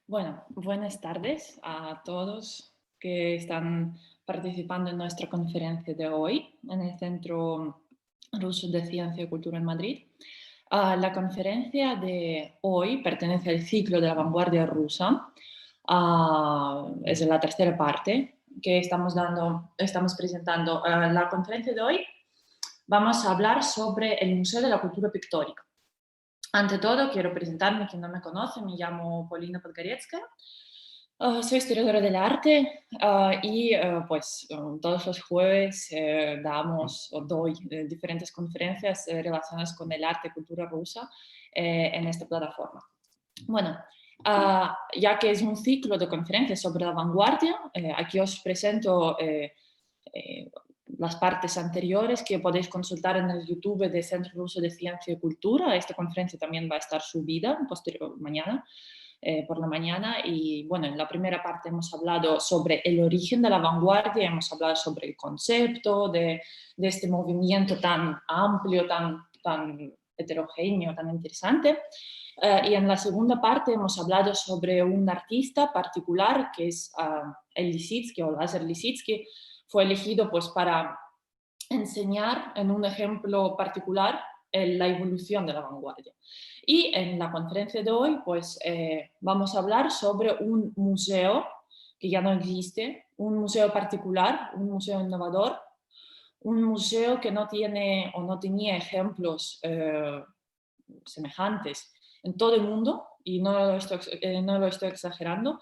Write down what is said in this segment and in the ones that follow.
Bueno, buenas tardes a todos que están participando en nuestra conferencia de hoy en el Centro Ruso de Ciencia y Cultura en Madrid. La conferencia de hoy pertenece al ciclo de la vanguardia rusa. Es la tercera parte que estamos presentando. La conferencia de hoy vamos a hablar sobre el Museo de la Cultura Pictórica. Ante todo, quiero presentarme, quien no me conoce, me llamo Polina Podgorецкая. Soy historiadora del arte todos los jueves damos o doy diferentes conferencias relacionadas con el arte y cultura rusa en esta plataforma. Bueno, ya que es un ciclo de conferencias sobre la vanguardia, aquí os presento eh, las partes anteriores que podéis consultar en el YouTube de Centro Ruso de Ciencia y Cultura. Esta conferencia también va a estar subida mañana, por la mañana. Y bueno, en la primera parte hemos hablado sobre el origen de la vanguardia, hemos hablado sobre el concepto de este movimiento tan amplio, tan heterogéneo, tan interesante. Y en la segunda parte hemos hablado sobre un artista particular que es el Lissitzky o Lazar Lissitzky. Fue elegido pues para enseñar en un ejemplo particular la evolución de la vanguardia. Y en la conferencia de hoy pues vamos a hablar sobre un museo que ya no existe, un museo particular, un museo innovador, un museo que no tiene o no tenía ejemplos semejantes en todo el mundo, y no lo estoy exagerando.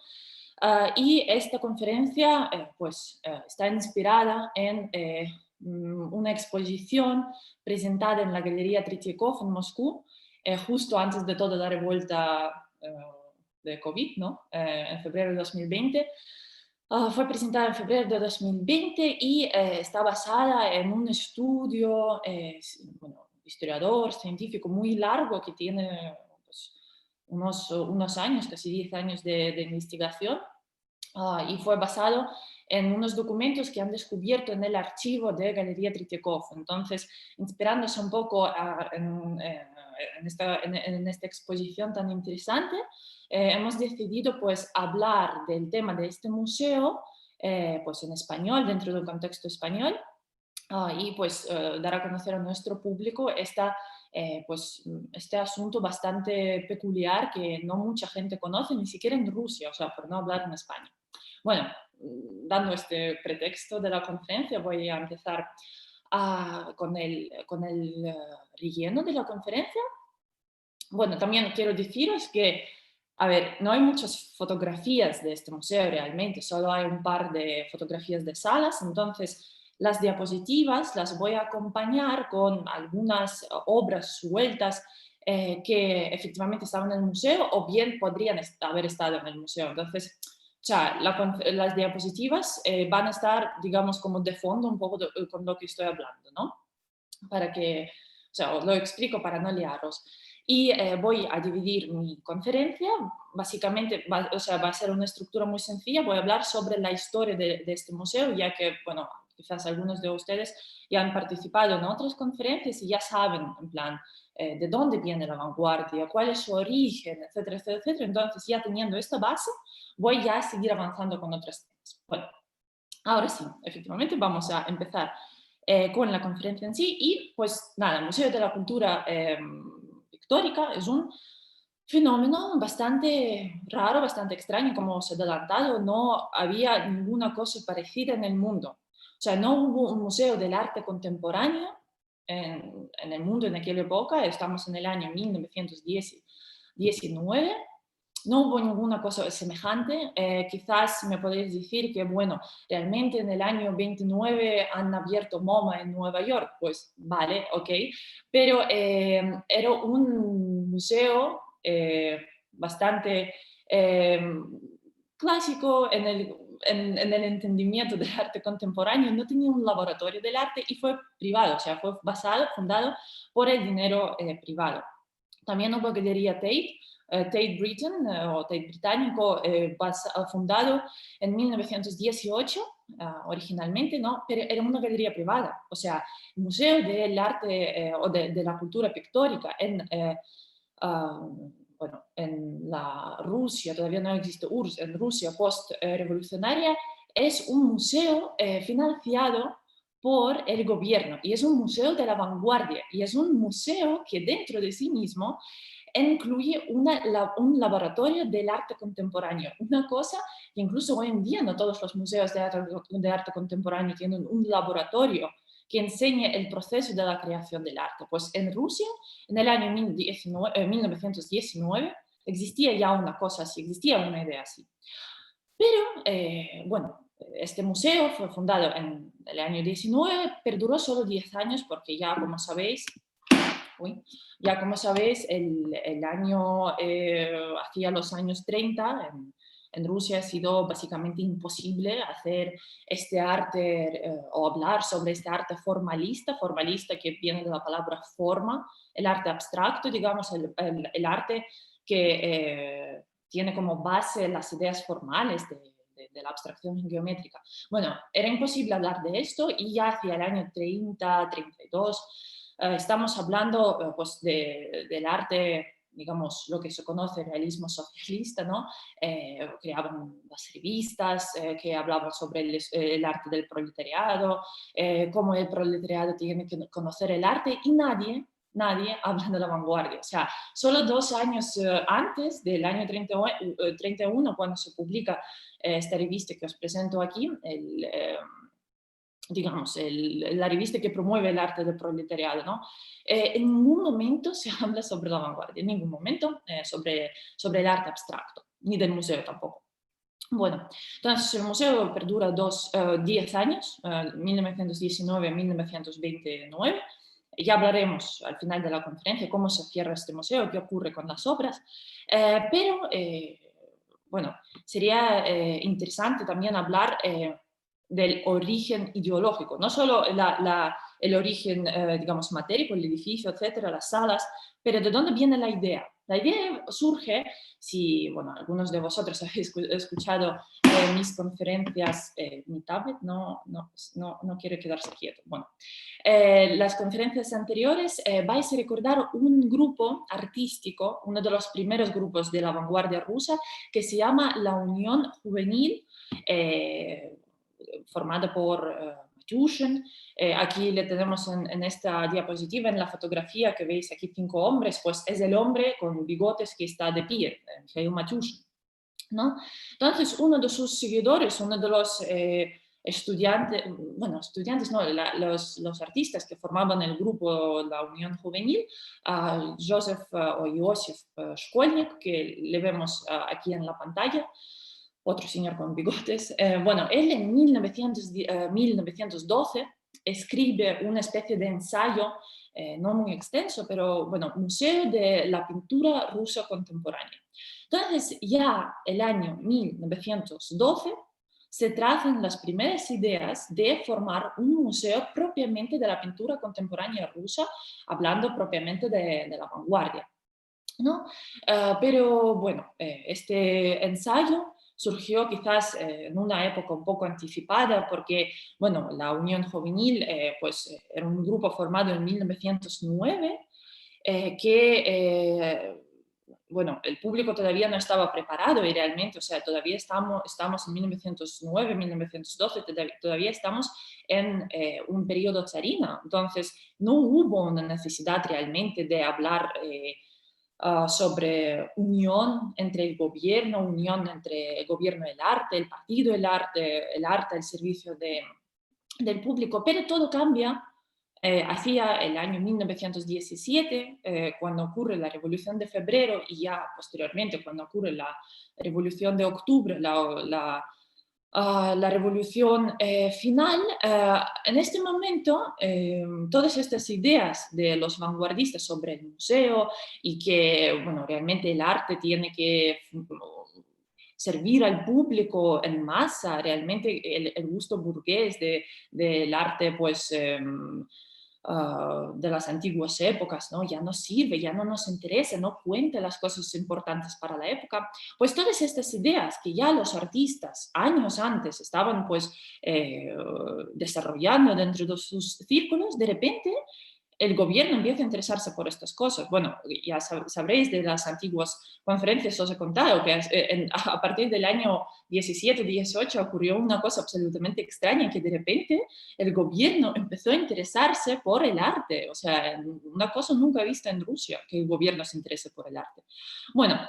Y esta conferencia está inspirada en una exposición presentada en la Galería Tretьякov en Moscú, justo antes de toda la revuelta de COVID, ¿no? En febrero de 2020. Fue presentada en febrero de 2020 y está basada en un estudio, historiador, científico muy largo que tiene pues, unos años, casi 10 años de investigación, y fue basado en unos documentos que han descubierto en el archivo de Galería Tretьякov. Entonces, inspirándose un poco en esta exposición tan interesante, hemos decidido pues hablar del tema de este museo pues en español, dentro de un contexto español, dar a conocer a nuestro público este asunto bastante peculiar que no mucha gente conoce, ni siquiera en Rusia, o sea, por no hablar en España. Bueno, dando este pretexto de la conferencia, voy a empezar con el relleno de la conferencia. Bueno, también quiero deciros que, a ver, no hay muchas fotografías de este museo realmente, solo hay un par de fotografías de salas. Entonces las diapositivas las voy a acompañar con algunas obras sueltas que efectivamente estaban en el museo o bien podrían haber estado en el museo. Entonces, o sea, las diapositivas van a estar, digamos, como de fondo un poco con lo que estoy hablando, ¿no? Para que, o sea, os lo explico para no liaros. Y voy a dividir mi conferencia, básicamente, o sea, va a ser una estructura muy sencilla. Voy a hablar sobre la historia de este museo, ya que, bueno, quizás algunos de ustedes ya han participado en otras conferencias y ya saben, en plan, de dónde viene la vanguardia, cuál es su origen, etcétera, etcétera, etcétera. Entonces, ya teniendo esta base, voy ya a seguir avanzando con otros temas. Bueno, ahora sí, efectivamente, vamos a empezar con la conferencia en sí. Y pues nada, el Museo de la Cultura Pictórica es un fenómeno bastante raro, bastante extraño, como os he adelantado. No había ninguna cosa parecida en el mundo. O sea, no hubo un museo del arte contemporáneo en el mundo en aquella época. Estamos en el año 1919. No hubo ninguna cosa semejante. Quizás me podéis decir que, bueno, realmente en el año 29 han abierto MoMA en Nueva York. Pues vale, ok. Pero era un museo bastante eh, clásico en el entendimiento del arte contemporáneo. No tenía un laboratorio del arte y fue privado, o sea, fue fundado por el dinero privado. También hubo Galería Tate, Tate Britain o Tate Británico, fundado en 1918 originalmente, ¿no? Pero era una galería privada. O sea, el Museo del Arte o de la Cultura Pictórica en bueno, en la Rusia, todavía no existe URSS, en Rusia post-revolucionaria, es un museo financiado por el gobierno y es un museo de la vanguardia y es un museo que dentro de sí mismo incluye un laboratorio del arte contemporáneo, una cosa que incluso hoy en día no todos los museos de arte contemporáneo tienen un laboratorio que enseñe el proceso de la creación del arte. Pues en Rusia, en el año 1919, existía ya una cosa así, existía una idea así. Pero, bueno, este museo fue fundado en el año 19, perduró solo 10 años porque ya, como sabéis, el año, hacia los años 30, en Rusia ha sido básicamente imposible hacer este arte o hablar sobre este arte formalista que viene de la palabra forma, el arte abstracto, digamos, el arte que tiene como base las ideas formales de la abstracción geométrica. Bueno, era imposible hablar de esto y ya hacia el año 30, 32, estamos hablando pues del arte, digamos, lo que se conoce realismo socialista, ¿no? Creaban las revistas que hablaban sobre el arte del proletariado, cómo el proletariado tiene que conocer el arte y nadie habla de la vanguardia. O sea, solo 2 años antes del año 31, cuando se publica esta revista que os presento aquí, digamos, la revista que promueve el arte del proletariado, ¿no? En ningún momento se habla sobre la vanguardia, en ningún momento sobre el arte abstracto, ni del museo tampoco. Bueno, entonces el museo perdura 10 años, 1919 a 1929. Ya hablaremos al final de la conferencia cómo se cierra este museo, qué ocurre con las obras, pero bueno, sería interesante también hablar del origen ideológico, no solo el origen, digamos, matérico, el edificio, etcétera, las salas, pero de dónde viene la idea. La idea surge, si, bueno, algunos de vosotros habéis escuchado mis conferencias, mi tablet no quiere quedarse quieto. Bueno, las conferencias anteriores vais a recordar un grupo artístico, uno de los primeros grupos de la vanguardia rusa, que se llama la Unión Juvenil, formada por Matyushin. Aquí le tenemos en esta diapositiva, en la fotografía que veis aquí 5 hombres, pues es el hombre con bigotes que está de pie, Mikhail Matyushin, ¿no? Entonces, uno de sus seguidores, uno de los estudiantes no, los artistas que formaban el grupo La Unión Juvenil, Joseph o Iosif Shkolnik, que le vemos aquí en la pantalla, otro señor con bigotes. Bueno, él en 1912 escribe una especie de ensayo, no muy extenso, pero bueno, Museo de la Pintura Rusa Contemporánea. Entonces, ya el año 1912 se trazan las primeras ideas de formar un museo propiamente de la pintura contemporánea rusa, hablando propiamente de la vanguardia, ¿no? Pero bueno, este ensayo surgió quizás en una época un poco anticipada porque, bueno, la Unión Juvenil era un grupo formado en 1909 bueno, el público todavía no estaba preparado y realmente, o sea, todavía estamos en 1909, 1912, todavía estamos en un periodo zarina, entonces no hubo una necesidad realmente de hablar sobre unión entre el gobierno, unión entre el gobierno y el arte, el partido, el arte al servicio del público, pero todo cambia hacia el año 1917, cuando ocurre la Revolución de Febrero y ya posteriormente cuando ocurre la Revolución de Octubre, la revolución final. En este momento, todas estas ideas de los vanguardistas sobre el museo y que, bueno, realmente el arte tiene que servir al público en masa, realmente el gusto burgués del arte, pues de las antiguas épocas, ¿no? Ya no sirve, ya no nos interesa, no cuenta las cosas importantes para la época. Pues todas estas ideas que ya los artistas años antes estaban pues desarrollando dentro de sus círculos, de repente el gobierno empieza a interesarse por estas cosas. Bueno, ya sabréis de las antiguas conferencias, os he contado que a partir del año 17-18 ocurrió una cosa absolutamente extraña, que de repente el gobierno empezó a interesarse por el arte. O sea, una cosa nunca vista en Rusia, que el gobierno se interese por el arte. Bueno,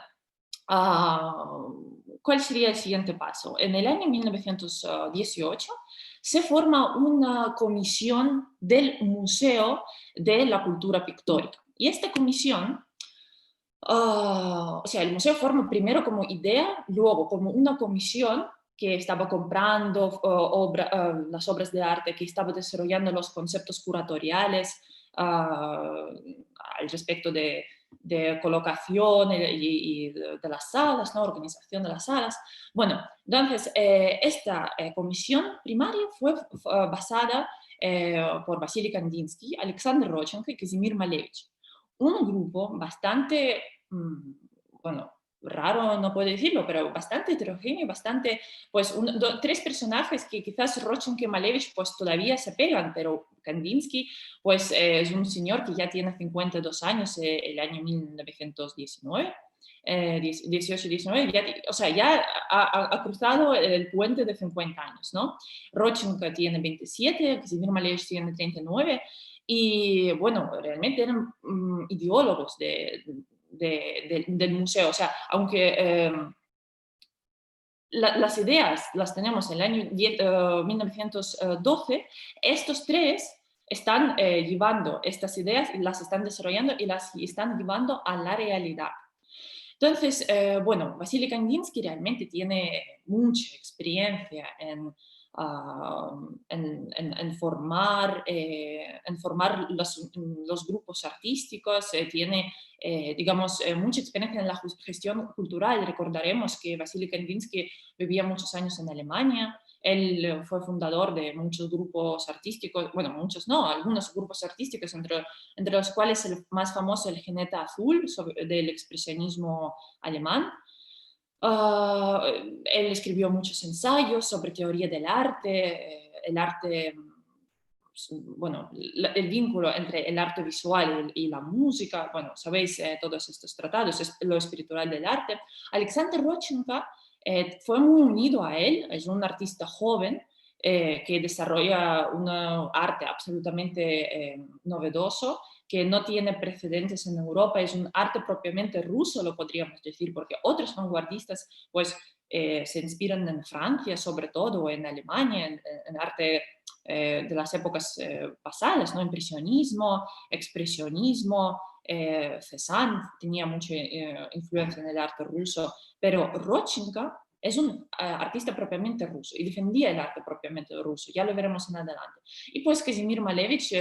¿cuál sería el siguiente paso? En el año 1918 se forma una comisión del Museo de la Cultura Pictórica. Y esta comisión, o sea, el museo forma primero como idea, luego como una comisión que estaba comprando las obras de arte, que estaba desarrollando los conceptos curatoriales al respecto de colocación y de las salas, ¿no? Organización de las salas. Bueno, entonces esta comisión primaria fue basada por Vasily Kandinsky, Alexander Rodchenko y Kazimir Malevich. Un grupo bastante, bueno, raro no puedo decirlo, pero bastante heterogéneo, bastante, pues tres personajes que quizás Rodchenko y Malevich pues todavía se pegan, pero Kandinsky pues es un señor que ya tiene 52 años, el año 1919. 18-19, o sea, ya ha cruzado el puente de 50 años, ¿no? Rodchenko tiene 27, Kazimir Malevich tiene 39, y bueno, realmente eran ideólogos del museo, o sea, aunque las ideas las tenemos en el año 1912, estos tres están llevando estas ideas, las están desarrollando y las están llevando a la realidad. Entonces, bueno, Vasily Kandinsky realmente tiene mucha experiencia en formar los grupos artísticos, tiene, digamos, mucha experiencia en la gestión cultural. Recordaremos que Vasily Kandinsky vivía muchos años en Alemania. Él fue fundador de muchos grupos artísticos, bueno, muchos no, algunos grupos artísticos, entre los cuales el más famoso, el Geneta Azul, del expresionismo alemán. Él escribió muchos ensayos sobre teoría del arte, el arte, bueno, el vínculo entre el arte visual y la música. Bueno, sabéis todos estos tratados, es lo espiritual del arte. Alexander Rodchenko fue muy unido a él, es un artista joven que desarrolla un arte absolutamente novedoso, que no tiene precedentes en Europa, es un arte propiamente ruso, lo podríamos decir, porque otros vanguardistas pues, se inspiran en Francia, sobre todo, o en Alemania, en arte de las épocas pasadas, ¿no? Impresionismo, expresionismo, Cézanne tenía mucha influencia en el arte ruso, pero Rodchenko es un artista propiamente ruso y defendía el arte propiamente ruso, ya lo veremos en adelante. Y pues Kazimir Malevich,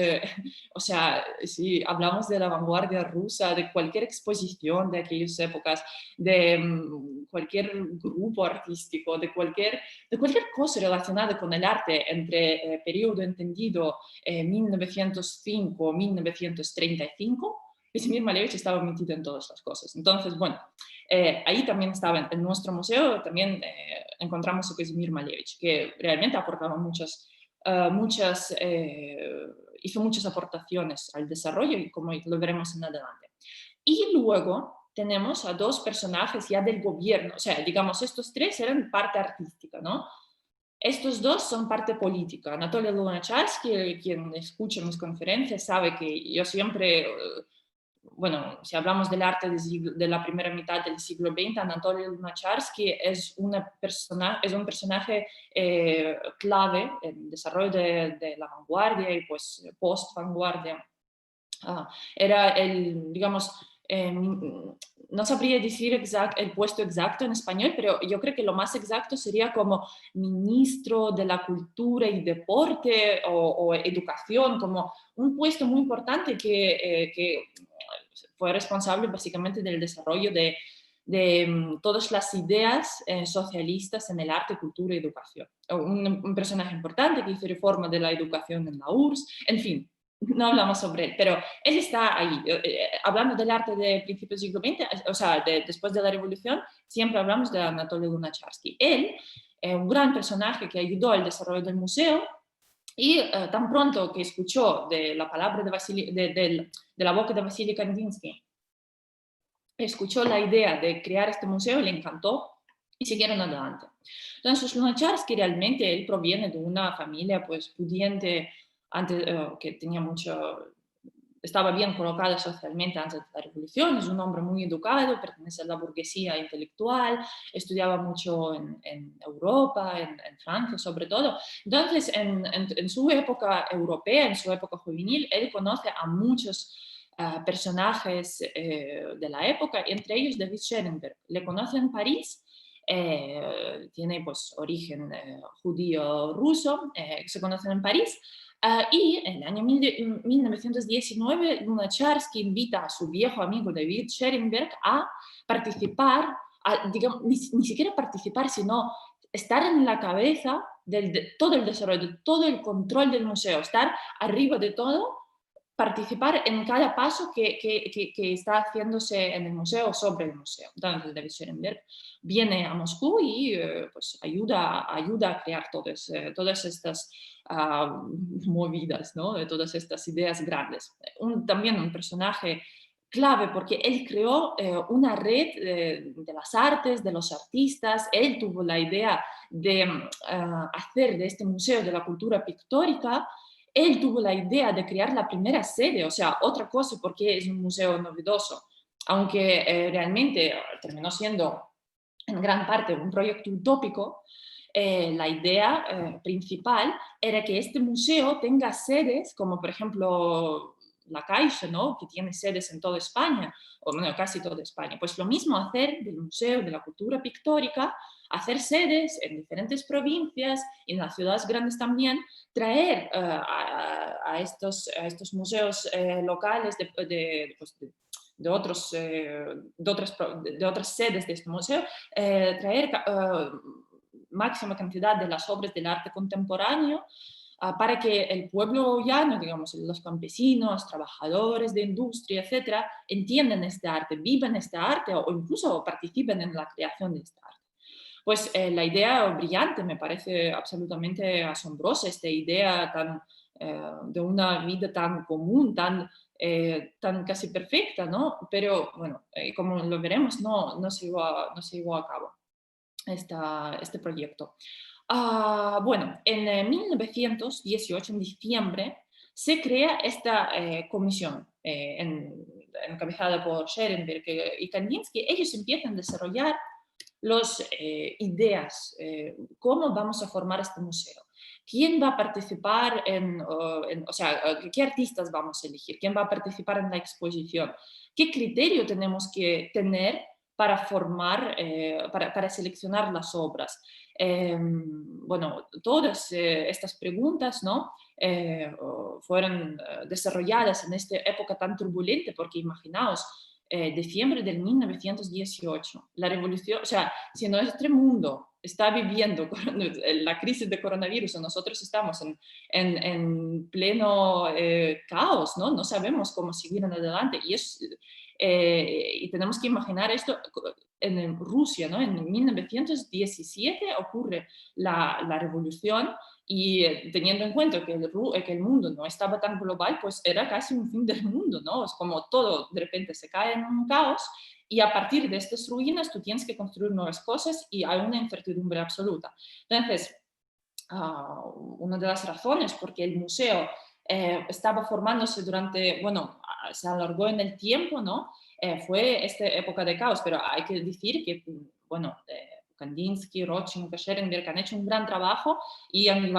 o sea, si hablamos de la vanguardia rusa, de cualquier exposición de aquellas épocas, de cualquier grupo artístico, de cualquier cosa relacionada con el arte entre periodo entendido 1905-1935, Kazimir Malevich estaba metido en todas las cosas. Entonces, bueno, ahí también estaba en nuestro museo, también encontramos a Kazimir Malevich, que realmente aportaba hizo muchas aportaciones al desarrollo y como lo veremos en adelante. Y luego tenemos a dos personajes ya del gobierno, o sea, digamos, estos tres eran parte artística, ¿no? Estos dos son parte política. Anatoly Lunacharsky, quien escucha mis conferencias, sabe que yo siempre, bueno, si hablamos del arte de la primera mitad del siglo XX, Anatoly Lunacharsky es un personaje clave en el desarrollo de la vanguardia y pues post-vanguardia. Era el, digamos, no sabría decir el puesto exacto en español, pero yo creo que lo más exacto sería como ministro de la cultura y deporte o educación, como un puesto muy importante que fue responsable básicamente del desarrollo de todas las ideas socialistas en el arte, cultura y educación. Un personaje importante que hizo reforma de la educación en la URSS, en fin, no hablamos sobre él, pero él está ahí. Hablando del arte de principios del siglo XX, o sea, después de la Revolución, siempre hablamos de Anatoly Lunacharsky. Él, un gran personaje que ayudó al desarrollo del museo, Y tan pronto que escuchó de la palabra de la boca de Vasily Kandinsky, escuchó la idea de crear este museo, le encantó y siguieron adelante. Entonces, Lunacharsky realmente él proviene de una familia pues pudiente, antes, que tenía mucho, estaba bien colocada socialmente antes de la revolución, es un hombre muy educado, pertenece a la burguesía intelectual, estudiaba mucho en Europa, en Francia sobre todo. Entonces, en su época europea, en su época juvenil, él conoce a muchos personajes de la época, entre ellos David Schellenberg. Le conoce en París, tiene pues origen judío ruso, se conocen en París. Y en el año 1919, Lunacharsky invita a su viejo amigo David Schellenberg a participar, digamos, ni siquiera participar, sino estar en la cabeza de todo el desarrollo, de todo el control del museo, estar arriba de todo, participar en cada paso que está haciéndose en el museo o sobre el museo. Entonces, David Schellenberg viene a Moscú y pues ayuda a crear todas estas movidas, ¿no? De todas estas ideas grandes. También un personaje clave porque él creó una red de las artes, de los artistas, él tuvo la idea de hacer de este museo de la cultura pictórica, él tuvo la idea de crear la primera sede, o sea, otra cosa porque es un museo novedoso, aunque realmente terminó siendo en gran parte un proyecto utópico. La idea principal era que este museo tenga sedes, como por ejemplo la Caixa, ¿no? Que tiene sedes en toda España, o bueno, casi toda España. Pues lo mismo hacer del Museo de la Cultura Pictórica, hacer sedes en diferentes provincias y en las ciudades grandes también, traer a estos museos locales pues, de otras sedes de este museo, traer máxima cantidad de las obras del arte contemporáneo para que el pueblo llano, digamos, los campesinos, trabajadores de industria, etcétera, entiendan este arte, vivan este arte o incluso participen en la creación de este arte. Pues la idea brillante, me parece absolutamente asombrosa, esta idea de una vida tan común, tan casi perfecta, ¿no? Pero bueno, como lo veremos, no se llevó a cabo este proyecto. Bueno, en 1918, en diciembre, se crea esta comisión encabezada por Scherenberg y Kandinsky. Ellos empiezan a desarrollar las ideas, cómo vamos a formar este museo, quién va a participar o sea, qué artistas vamos a elegir, quién va a participar en la exposición, qué criterio tenemos que tener para formar, para seleccionar las obras. Bueno, todas estas preguntas, ¿no? Fueron desarrolladas en esta época tan turbulenta, porque imaginaos, diciembre del 1918, la revolución, o sea, si nuestro mundo está viviendo la crisis de coronavirus, nosotros estamos en pleno caos, ¿no? No sabemos cómo seguir en adelante y tenemos que imaginar esto en Rusia, ¿no? En 1917 ocurre la revolución y teniendo en cuenta que el mundo no estaba tan global, pues era casi un fin del mundo, ¿no? Es como todo de repente se cae en un caos y a partir de estas ruinas tú tienes que construir nuevas cosas y hay una incertidumbre absoluta. Entonces, una de las razones por qué el museo estaba formándose durante, bueno, se alargó en el tiempo, ¿no? Fue esta época de caos, pero hay que decir que, bueno, Kandinsky, Rodchenko, Scherenberg han hecho un gran trabajo y han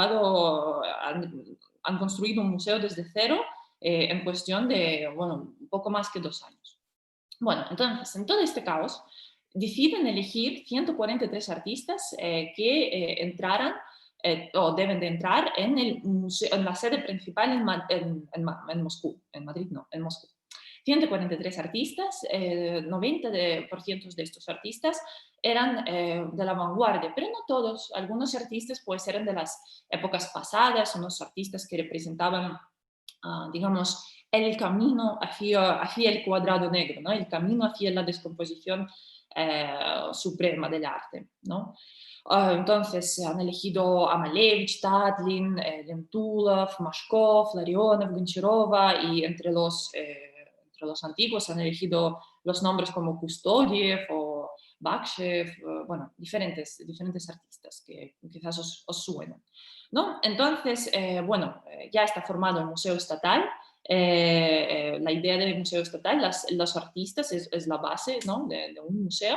construido un museo desde cero en cuestión de, bueno, un poco más que 2 años. Bueno, entonces, en todo este caos, deciden elegir 143 artistas que entraran o deben de entrar en, el museo, en la sede principal en Moscú, en Madrid no, en Moscú. 143 artistas, 90% de estos artistas eran de la vanguardia, pero no todos. Algunos artistas pues eran de las épocas pasadas, unos artistas que representaban, digamos, el camino hacia el cuadrado negro, ¿no? El camino hacia la descomposición suprema del arte, ¿no? Entonces han elegido a Malevich, Tatlin, Lentulov, Mashkov, Larionov, Goncharova y entre los antiguos han elegido los nombres como Kustodiev o Bakshev, bueno, diferentes artistas que quizás os suenan, ¿no? Entonces, bueno, ya está formado el Museo Estatal. La idea del Museo Estatal, los artistas es la base, ¿no? de un museo.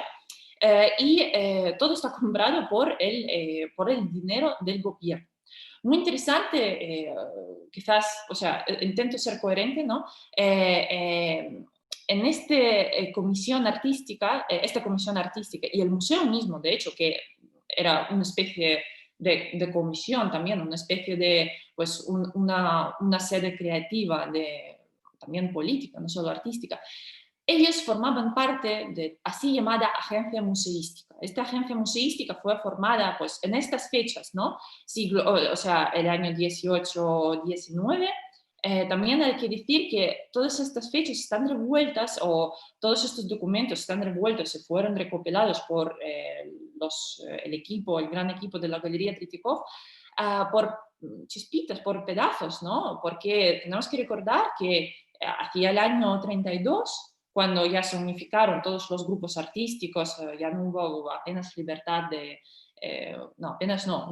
Todo está comprado por el dinero del gobierno. Muy interesante, quizás, o sea, intento ser coherente, ¿no? En esta comisión artística y el museo mismo, de hecho, que era una especie de comisión también, una especie de, pues, una sede creativa, también política, no solo artística, ellos formaban parte de así llamada agencia museística. Esta agencia museística fue formada pues, en estas fechas, ¿no? O sea, el año 18-19. También hay que decir que todas estas fechas están revueltas o todos estos documentos están revueltos y fueron recopilados por el gran equipo de la Galería Tretьякov, por chispitas, por pedazos, ¿no? Porque tenemos que recordar que hacia el año 32, cuando ya se unificaron todos los grupos artísticos, ya no hubo apenas libertad no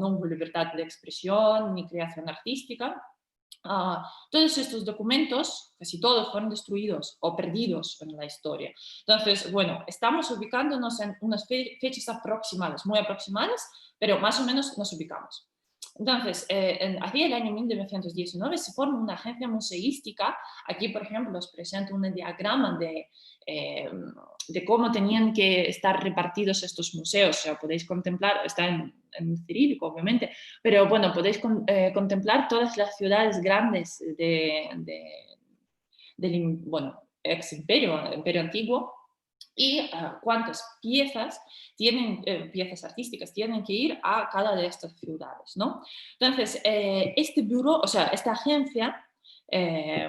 hubo libertad de expresión ni creación artística. Todos estos documentos, casi todos, fueron destruidos o perdidos en la historia. Entonces, bueno, estamos ubicándonos en unas fechas aproximadas, muy aproximadas, pero más o menos nos ubicamos. Entonces, hacia el año 1919 se forma una agencia museística. Aquí, por ejemplo, os presento un diagrama de cómo tenían que estar repartidos estos museos. O sea, podéis contemplar, está en cirílico, obviamente, pero bueno, podéis contemplar todas las ciudades grandes del bueno, ex imperio, imperio antiguo, y cuántas piezas piezas artísticas tienen que ir a cada de estas ciudades, ¿no? Entonces, este buró, o sea, esta agencia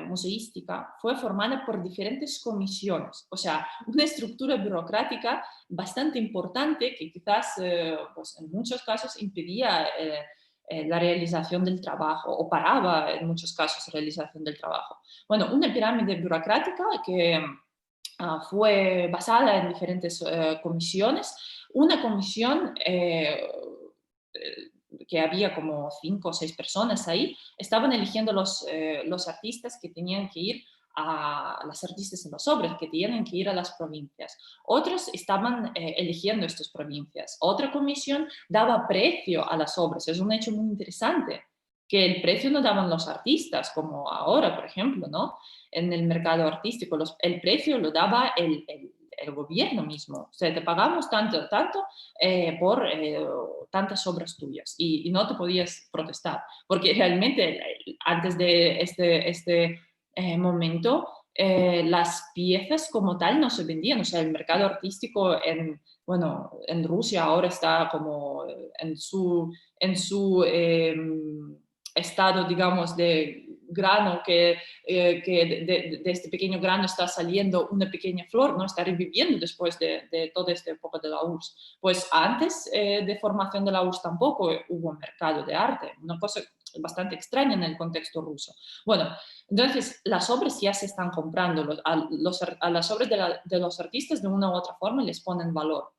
museística fue formada por diferentes comisiones, o sea, una estructura burocrática bastante importante que quizás, pues en muchos casos impedía la realización del trabajo o paraba en muchos casos la realización del trabajo. Bueno, una pirámide burocrática que fue basada en diferentes comisiones. Una comisión que había como 5 o 6 personas ahí, estaban eligiendo los artistas que tenían que ir las artistas en las obras, que tenían que ir a las provincias. Otros estaban eligiendo estas provincias. Otra comisión daba precio a las obras. Es un hecho muy interesante, que el precio no daban los artistas, como ahora, por ejemplo, ¿no? En el mercado artístico. El precio lo daba el gobierno mismo. O sea, te pagamos tanto por tantas obras tuyas y no te podías protestar, porque realmente antes de este momento las piezas como tal no se vendían. O sea, el mercado artístico bueno, en Rusia ahora está como en su estado, digamos, de grano, que de este pequeño grano está saliendo una pequeña flor, ¿no? Está reviviendo después de toda esta época de la URSS. Pues antes de formación de la URSS tampoco hubo un mercado de arte, una cosa bastante extraña en el contexto ruso. Bueno, entonces las obras ya se están comprando, a las obras de los artistas de una u otra forma les ponen valor.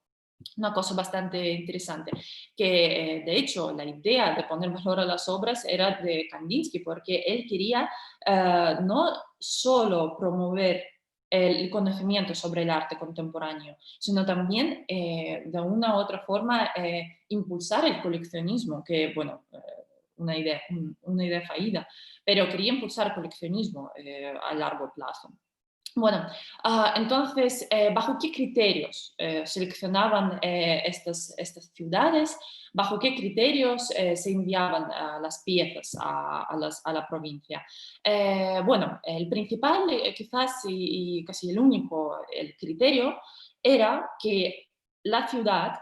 Una cosa bastante interesante, que de hecho la idea de poner valor a las obras era de Kandinsky, porque él quería no solo promover el conocimiento sobre el arte contemporáneo, sino también de una u otra forma impulsar el coleccionismo, que bueno, una idea fallida, pero quería impulsar el coleccionismo a largo plazo. Bueno, entonces, ¿bajo qué criterios seleccionaban estas ciudades? ¿Bajo qué criterios se enviaban las piezas a la provincia? Bueno, el principal, quizás y casi el único, el criterio era que la ciudad,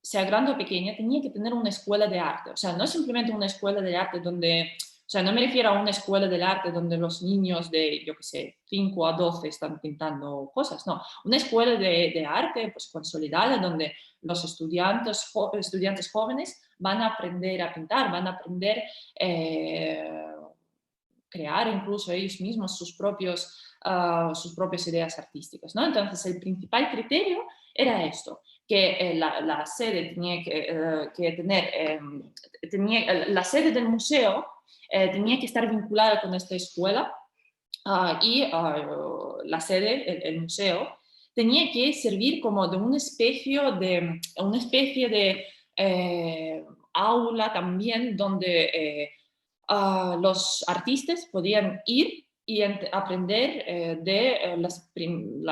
sea grande o pequeña, tenía que tener una escuela de arte. O sea, no simplemente una escuela de arte donde sea, no me refiero a una escuela del arte donde los niños de, yo qué sé, 5 a 12 están pintando cosas, no. Una escuela de arte pues, consolidada donde los estudiantes jóvenes van a aprender a pintar, van a aprender crear incluso ellos mismos sus propias ideas artísticas, ¿no? Entonces, el principal criterio era esto, que la sede tenía que tener, la sede del museo tenía que estar vinculada con esta escuela la sede, el museo, tenía que servir como de una especie de aula también donde los artistas podían ir y aprender de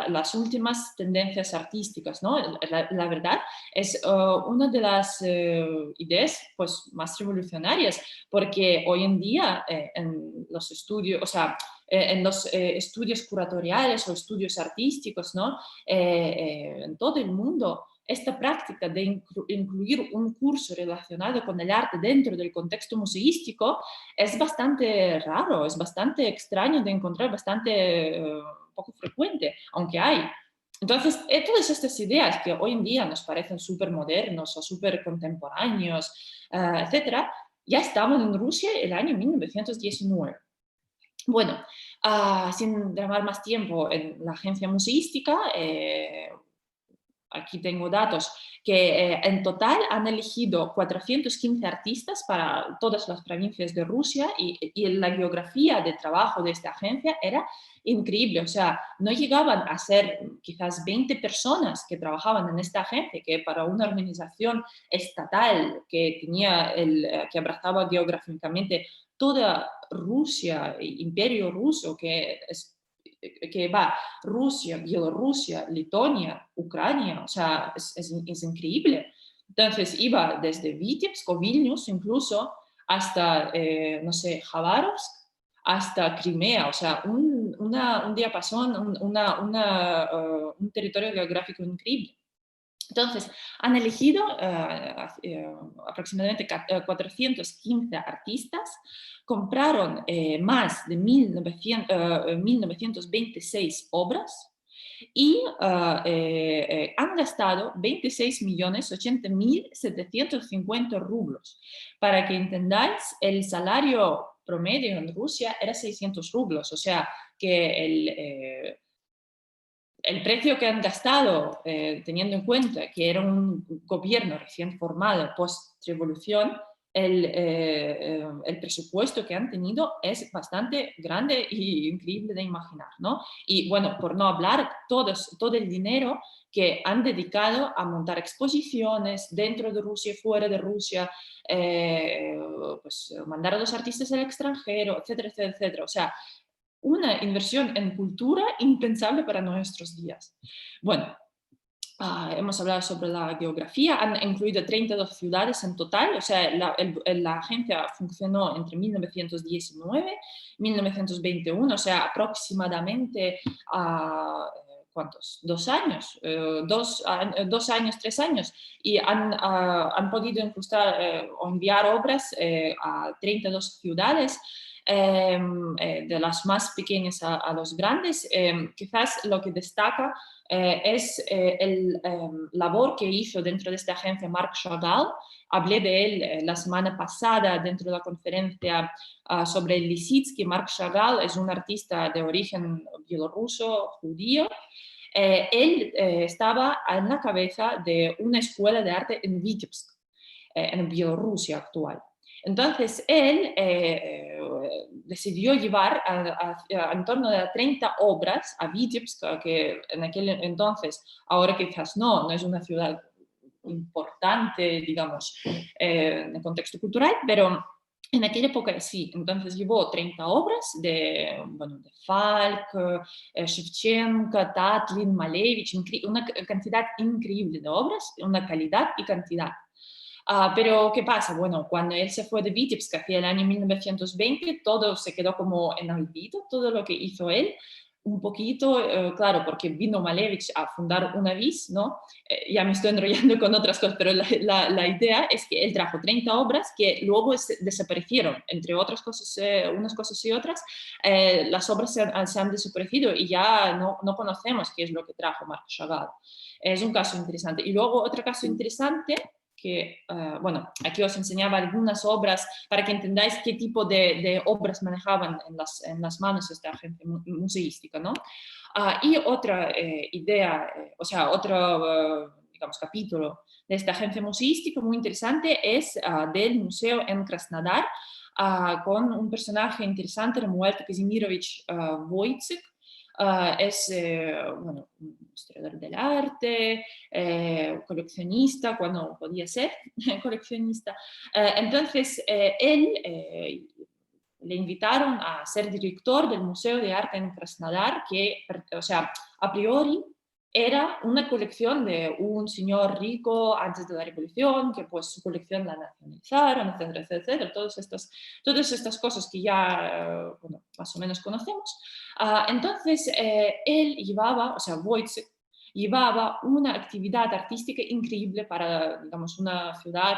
las últimas tendencias artísticas, ¿no? La verdad es una de las ideas pues, más revolucionarias, porque hoy en día en los estudios, o sea, en los estudios curatoriales o estudios artísticos, ¿no? En todo el mundo, esta práctica de incluir un curso relacionado con el arte dentro del contexto museístico es bastante raro, es bastante extraño de encontrar, bastante poco frecuente, aunque hay. Entonces, todas estas ideas que hoy en día nos parecen súper modernos o súper contemporáneos, etcétera, ya estaban en Rusia el año 1919. Bueno, sin demorar más tiempo en la agencia museística, aquí tengo datos, que en total han elegido 415 artistas para todas las provincias de Rusia y la geografía de trabajo de esta agencia era increíble. O sea, no llegaban a ser quizás 20 personas que trabajaban en esta agencia, que para una organización estatal que abrazaba geográficamente toda Rusia, imperio ruso, que va Rusia, Bielorrusia, Letonia, Ucrania, o sea, es increíble. Entonces iba desde Vitebsk o Vilnius incluso hasta, no sé, Khabarovsk, hasta Crimea, o sea, un diapasón, un territorio geográfico increíble. Entonces, han elegido aproximadamente 415 artistas, compraron más de 1926 obras y han gastado 26.080.750 rublos. Para que entendáis, el salario promedio en Rusia era 600 rublos, o sea que el precio que han gastado, teniendo en cuenta que era un gobierno recién formado post-revolución, el presupuesto que han tenido es bastante grande y increíble de imaginar, ¿no? Y bueno, por no hablar, todo el dinero que han dedicado a montar exposiciones dentro de Rusia, fuera de Rusia, pues mandar a los artistas al extranjero, etcétera, etcétera, etcétera. O sea, una inversión en cultura impensable para nuestros días. Bueno, hemos hablado sobre la geografía, han incluido 32 ciudades en total, o sea, la agencia funcionó entre 1919 y 1921, o sea, aproximadamente ¿cuántos? 2 años, 2 años, 3 años, y han podido incrustar o enviar obras a 32 ciudades, de las más pequeñas a los grandes. Quizás lo que destaca es el labor que hizo dentro de esta agencia Marc Chagall. Hablé de él la semana pasada dentro de la conferencia sobre el Lissitzky. Marc Chagall es un artista de origen bielorruso, judío. Él estaba en la cabeza de una escuela de arte en Vitebsk, en Bielorrusia actual. Entonces, él decidió llevar en torno a 30 obras a Vitebsk, que en aquel entonces, ahora quizás no es una ciudad importante, digamos, en el contexto cultural, pero en aquella época sí. Entonces llevó 30 obras de Falk, Shevchenko, Tatlin, Malevich, una cantidad increíble de obras, una calidad y cantidad. Pero, ¿qué pasa? Bueno, cuando él se fue de Vitebsk hacia el año 1920, todo se quedó como en olvido, todo lo que hizo él. un poquito, claro, porque vino Malevich a fundar UNAVIS, ¿no? Ya me estoy enrollando con otras cosas, pero la idea es que él trajo 30 obras que luego desaparecieron, entre otras cosas, unas cosas y otras, las obras se han desaparecido y ya no conocemos qué es lo que trajo Marc Chagall. Es un caso interesante. Y luego otro caso interesante que, bueno, aquí os enseñaba algunas obras para que entendáis qué tipo de obras manejaban en las manos esta agencia museística, ¿no? Y otra idea, o sea, otro, digamos, capítulo de esta agencia museística muy interesante es del museo en Krasnodar, con un personaje interesante, Romuald Kazimirovich Wojcik. Es bueno, un historiador del arte, coleccionista, cuando podía ser coleccionista. Entonces, él le invitaron a ser director del Museo de Arte en Krasnodar, que, o sea, a priori era una colección de un señor rico antes de la revolución, que pues su colección la nacionalizaron, etcétera, etcétera, todas estas cosas que ya, bueno, más o menos conocemos. Entonces, él llevaba, o sea, Wojciech, llevaba una actividad artística increíble para, digamos, una ciudad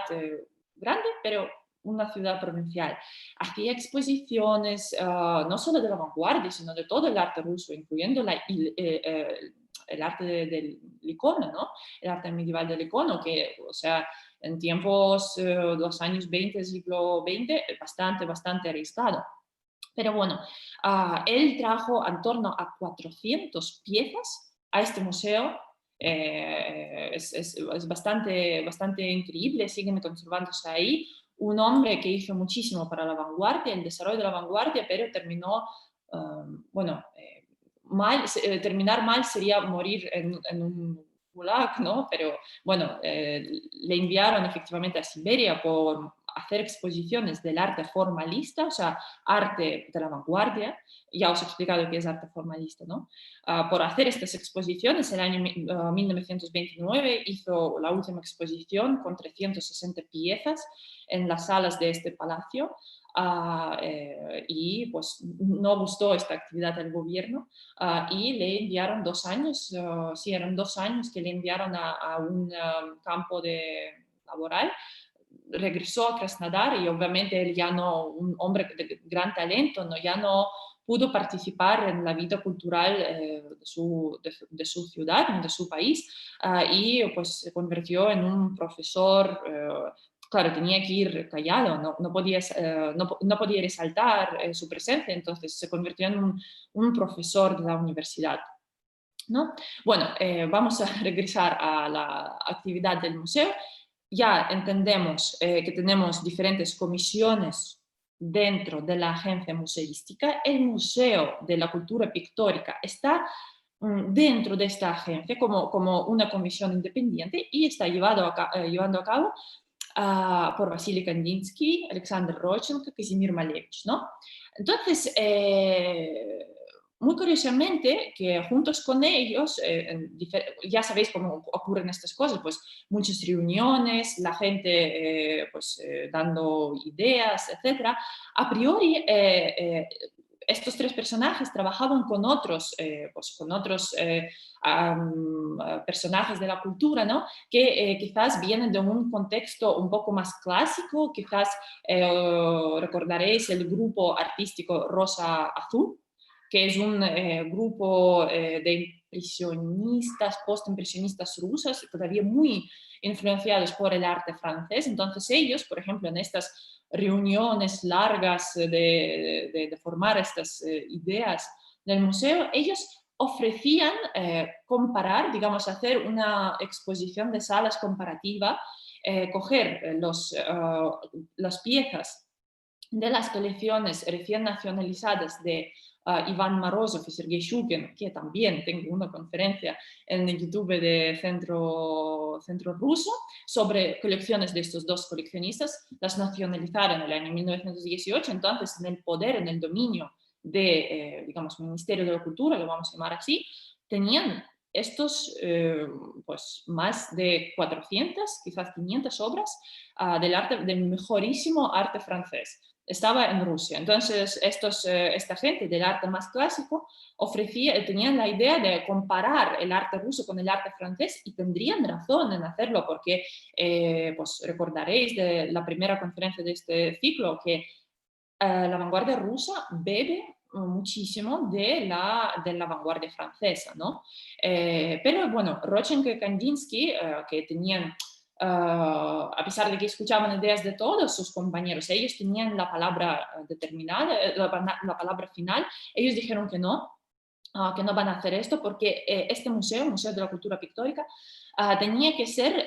grande, pero una ciudad provincial. Hacía exposiciones no solo de la vanguardia, sino de todo el arte ruso, incluyendo el arte del icono, ¿no? El arte medieval del icono, que, o sea, en tiempos, los años 20, siglo XX, bastante arriesgado. Pero bueno, él trajo en torno a 400 piezas a este museo. Es bastante increíble, siguen conservándose ahí. Un hombre que hizo muchísimo para la vanguardia, el desarrollo de la vanguardia, pero terminó, bueno, mal, terminar mal sería morir en un gulag, ¿no? Pero bueno, le enviaron efectivamente a Siberia por hacer exposiciones del arte formalista, o sea, arte de la vanguardia. Ya os he explicado qué es arte formalista, ¿no? Por hacer estas exposiciones, el año 1929 hizo la última exposición con 360 piezas en las salas de este palacio. Y pues no gustó esta actividad del gobierno y le enviaron 2 años, sí, eran 2 años que le enviaron a un campo laboral. Regresó a Krasnodar y obviamente él ya no, un hombre de gran talento, ¿no? Ya no pudo participar en la vida cultural de su ciudad, de su país, y pues se convirtió en un profesor. Claro, tenía que ir callado, no podía resaltar su presencia, entonces se convirtió en un profesor de la universidad, ¿no? Bueno, vamos a regresar a la actividad del museo. Ya entendemos que tenemos diferentes comisiones dentro de la agencia museística. El Museo de la Cultura Pictórica está dentro de esta agencia como una comisión independiente y está llevando a cabo por Vasily Kandinsky, Alexander Rodchenko, Kazimir Malevich, ¿no? Entonces, muy curiosamente, que juntos con ellos, ya sabéis cómo ocurren estas cosas, pues muchas reuniones, la gente dando ideas, etc. A priori, estos tres personajes trabajaban con otros personajes de la cultura, ¿no? Que quizás vienen de un contexto un poco más clásico, quizás recordaréis el grupo artístico Rosa Azul, que es un grupo de impresionistas, postimpresionistas rusos, todavía muy influenciados por el arte francés. Entonces ellos, por ejemplo, en estas reuniones largas de formar estas ideas del museo, ellos ofrecían comparar, digamos, hacer una exposición de salas comparativa, coger las piezas de las colecciones recién nacionalizadas de Iván Morozov y Sergei Shukhin, que también tengo una conferencia en el YouTube de Centro Ruso sobre colecciones de estos dos coleccionistas, las nacionalizaron en el año 1918, entonces en el poder, en el dominio de, digamos, Ministerio de la Cultura, lo vamos a llamar así, tenían estos, pues más de 400, quizás 500 obras del arte, del mejorísimo arte francés. Estaba en Rusia. Entonces, esta gente del arte más clásico tenían la idea de comparar el arte ruso con el arte francés y tendrían razón en hacerlo porque, pues recordaréis de la primera conferencia de este ciclo que la vanguardia rusa bebe muchísimo de la vanguardia francesa, ¿no? Pero bueno, Rodchenkov y Kandinsky, que tenían, a pesar de que escuchaban ideas de todos sus compañeros, ellos tenían la palabra determinada, la palabra final, ellos dijeron que no van a hacer esto porque este museo, el Museo de la Cultura Pictórica, tenía que ser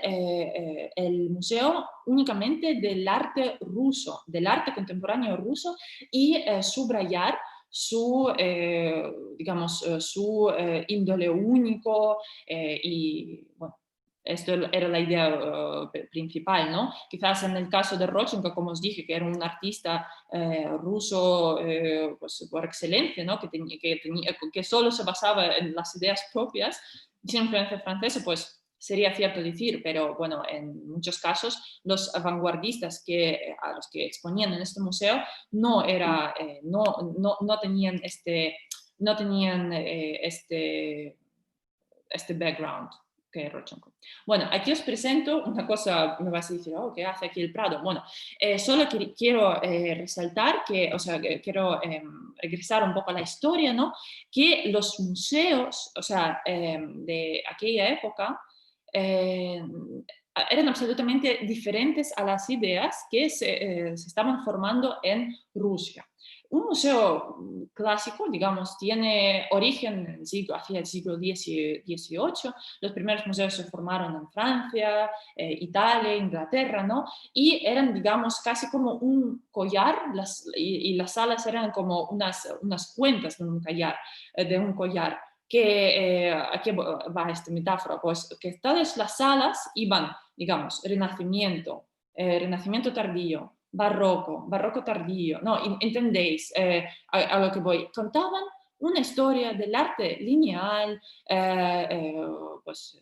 el museo únicamente del arte ruso, del arte contemporáneo ruso y subrayar digamos, su índole único y, bueno, esto era la idea principal, ¿no? Quizás en el caso de Rodchenkov, como os dije, que era un artista ruso pues, por excelencia, ¿no? Que solo se basaba en las ideas propias, sin influencia francesa, pues sería cierto decir, pero bueno, en muchos casos los vanguardistas a los que exponían en este museo no tenían este background que Rodchenkov. Bueno, aquí os presento una cosa, me vas a decir, oh, ¿qué hace aquí el Prado? Bueno, solo quiero resaltar o sea, que quiero regresar un poco a la historia, ¿no? Que los museos, o sea, de aquella época, eran absolutamente diferentes a las ideas que se estaban formando en Rusia. Un museo clásico, digamos, tiene origen hacia el siglo XVIII. Los primeros museos se formaron en Francia, Italia, Inglaterra, ¿no? Y eran, digamos, casi como un collar, y las salas eran como unas cuentas de un collar. Aquí va esta metáfora, pues que todas las salas iban, digamos, Renacimiento tardío, barroco tardío, no, entendéis a lo que voy. Contaban una historia del arte lineal, pues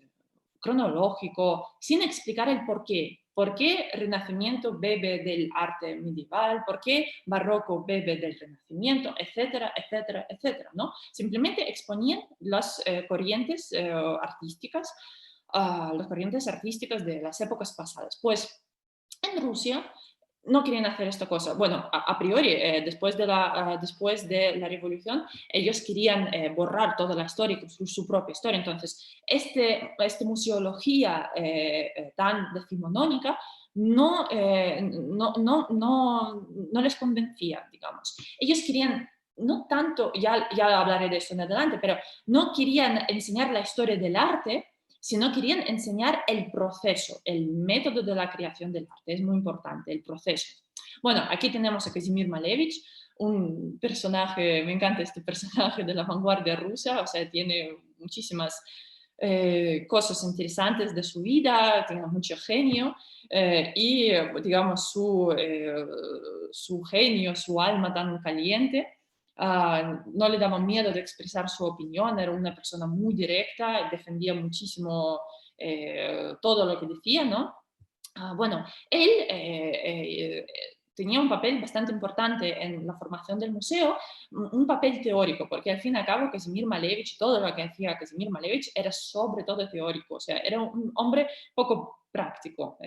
cronológico, sin explicar el por qué. ¿Por qué Renacimiento bebe del arte medieval? ¿Por qué Barroco bebe del Renacimiento? Etcétera, etcétera, etcétera, ¿no? Simplemente exponían las corrientes artísticas, las corrientes artísticas de las épocas pasadas. Pues en Rusia no querían hacer esta cosa. Bueno, a priori, después de la revolución, ellos querían borrar toda la historia, su propia historia. Entonces, esta museología tan decimonónica no les convencía, digamos. Ellos querían, no tanto, ya hablaré de eso en adelante, pero no querían enseñar la historia del arte, sino querían enseñar el proceso, el método de la creación del arte. Es muy importante, el proceso. Bueno, aquí tenemos a Kazimir Malevich, un personaje, me encanta este personaje de la vanguardia rusa, o sea, tiene muchísimas cosas interesantes de su vida, tiene mucho genio y, digamos, su genio, su alma tan caliente, no le daba miedo de expresar su opinión, era una persona muy directa, defendía muchísimo todo lo que decía, ¿no? Bueno, él tenía un papel bastante importante en la formación del museo, un papel teórico, porque al fin y al cabo Kazimir Malevich, todo lo que hacía Kazimir Malevich era sobre todo teórico, o sea, era un hombre poco práctico,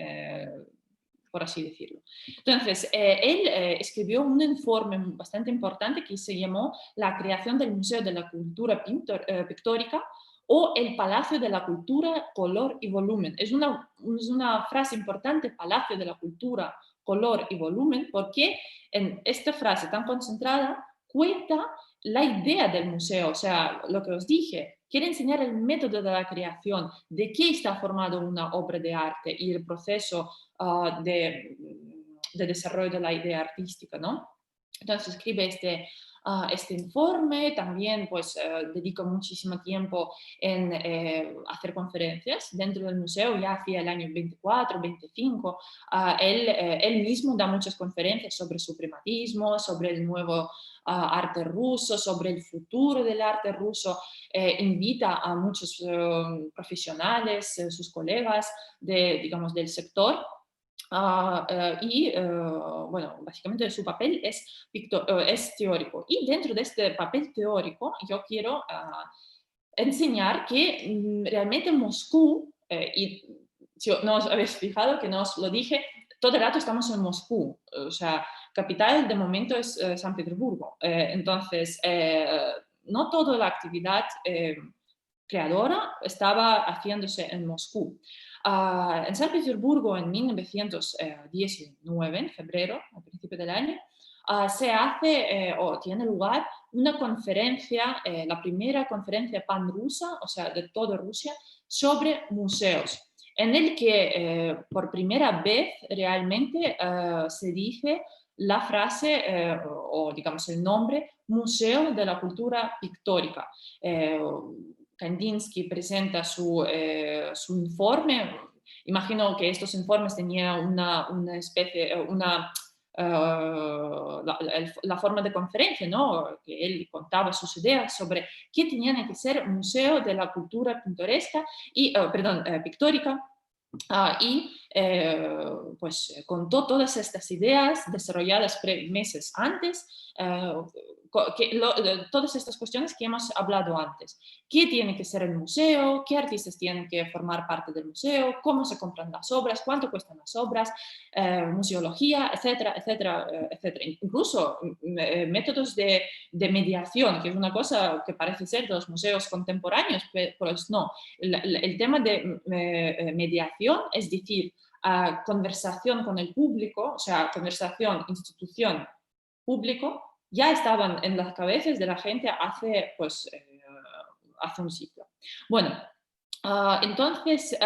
por así decirlo. Entonces, él escribió un informe bastante importante que se llamó La creación del Museo de la Cultura Pictórica o el Palacio de la Cultura, Color y Volumen. Es una frase importante, Palacio de la Cultura, Color y Volumen, porque en esta frase tan concentrada cuenta la idea del museo, o sea, lo que os dije, quiere enseñar el método de la creación, de qué está formado una obra de arte y el proceso de desarrollo de la idea artística, ¿no? Entonces escribe este informe, también pues dedica muchísimo tiempo en hacer conferencias dentro del museo, ya hacia el año 24, 25. Él mismo da muchas conferencias sobre suprematismo, sobre el nuevo arte ruso, sobre el futuro del arte ruso. Invita a muchos profesionales, sus colegas digamos, del sector. Bueno, básicamente su papel es teórico. Y dentro de este papel teórico, yo quiero enseñar que realmente Moscú, y si no os habéis fijado que no os lo dije, todo el rato estamos en Moscú, o sea, capital de momento es San Petersburgo. Entonces, no toda la actividad creadora estaba haciéndose en Moscú. En San Petersburgo, en 1919, en febrero, al principio del año, se hace o tiene lugar una conferencia, la primera conferencia panrusa, o sea, de toda Rusia, sobre museos, en el que por primera vez realmente se dice la frase o digamos el nombre Museo de la Cultura Pictórica. Kandinsky presenta su informe. Imagino que estos informes tenían una especie, la forma de conferencia, ¿no? Que él contaba sus ideas sobre qué tenían que ser museo de la cultura pintoresca pictórica. Pues contó todas estas ideas desarrolladas meses antes, todas estas cuestiones que hemos hablado antes. ¿Qué tiene que ser el museo? ¿Qué artistas tienen que formar parte del museo? ¿Cómo se compran las obras? ¿Cuánto cuestan las obras? Museología, etcétera, etcétera, etcétera. Incluso métodos de mediación, que es una cosa que parece ser de los museos contemporáneos, pues no. El tema de mediación, es decir, conversación con el público, o sea, conversación, institución, público, ya estaban en las cabezas de la gente hace un siglo. Bueno, entonces,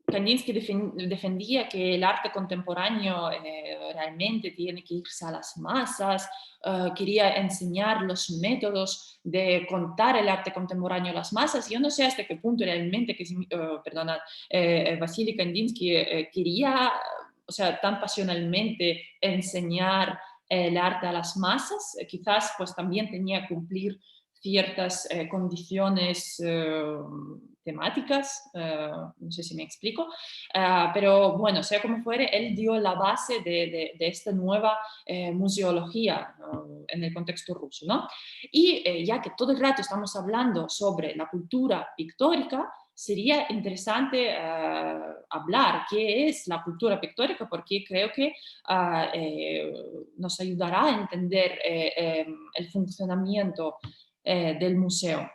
Kandinsky defendía que el arte contemporáneo realmente tiene que irse a las masas, quería enseñar los métodos de contar el arte contemporáneo a las masas. Yo no sé hasta qué punto realmente Vasily Kandinsky quería, o sea, tan pasionalmente enseñar el arte a las masas. Quizás pues también tenía que cumplir ciertas condiciones temáticas, no sé si me explico, pero bueno, sea como fuere, él dio la base de esta nueva museología en el contexto ruso, ¿no? Y ya que todo el rato estamos hablando sobre la cultura pictórica, sería interesante hablar qué es la cultura pictórica, porque creo que nos ayudará a entender el funcionamiento del museo.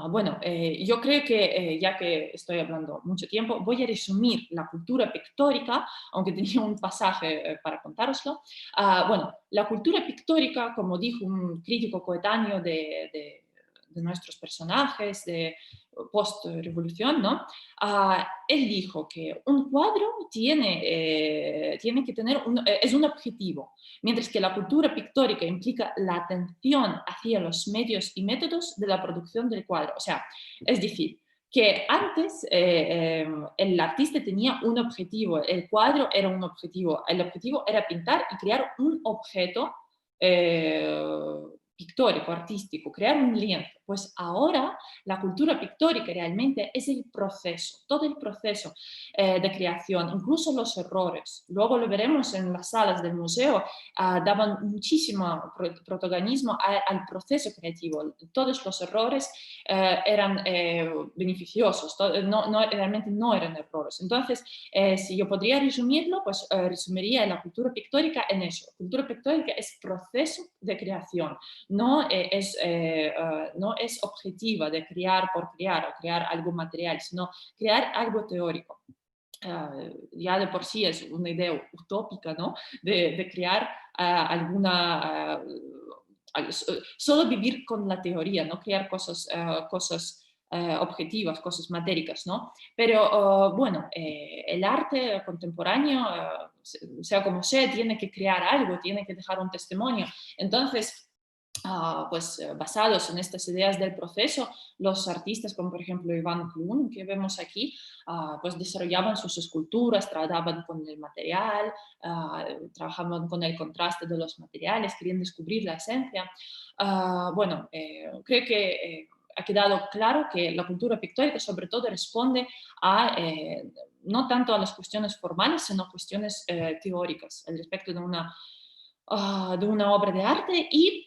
Bueno, yo creo que ya que estoy hablando mucho tiempo, voy a resumir la cultura pictórica, aunque tenía un pasaje para contároslo. Bueno, la cultura pictórica, como dijo un crítico coetáneo de nuestros personajes de post-revolución, ¿no? Él dijo que un cuadro tiene que tener es un objetivo, mientras que la cultura pictórica implica la atención hacia los medios y métodos de la producción del cuadro. O sea, es decir, que antes el artista tenía un objetivo, el cuadro era un objetivo, el objetivo era pintar y crear un objeto eh, pictórico, artístico, crear un lienzo. Pues ahora la cultura pictórica realmente es el proceso, todo el proceso de creación, incluso los errores. Luego lo veremos en las salas del museo, daban muchísimo protagonismo al proceso creativo. Todos los errores eran beneficiosos, realmente no eran errores. Entonces, si yo podría resumirlo, pues resumiría la cultura pictórica en eso. Cultura pictórica es proceso de creación, no es objetiva de crear por crear o crear algo material, sino crear algo teórico. Ya de por sí es una idea utópica, ¿no? De crear alguna... solo vivir con la teoría, no crear cosas objetivas, cosas matéricas, ¿no? Pero bueno, el arte contemporáneo, sea como sea, tiene que crear algo, tiene que dejar un testimonio. Entonces, pues basados en estas ideas del proceso, los artistas como por ejemplo Iván Klun, que vemos aquí, pues desarrollaban sus esculturas, trataban con el material, trabajaban con el contraste de los materiales, querían descubrir la esencia. Bueno, creo que ha quedado claro que la cultura pictórica sobre todo responde a, no tanto a las cuestiones formales, sino a cuestiones teóricas al respecto de una obra de arte y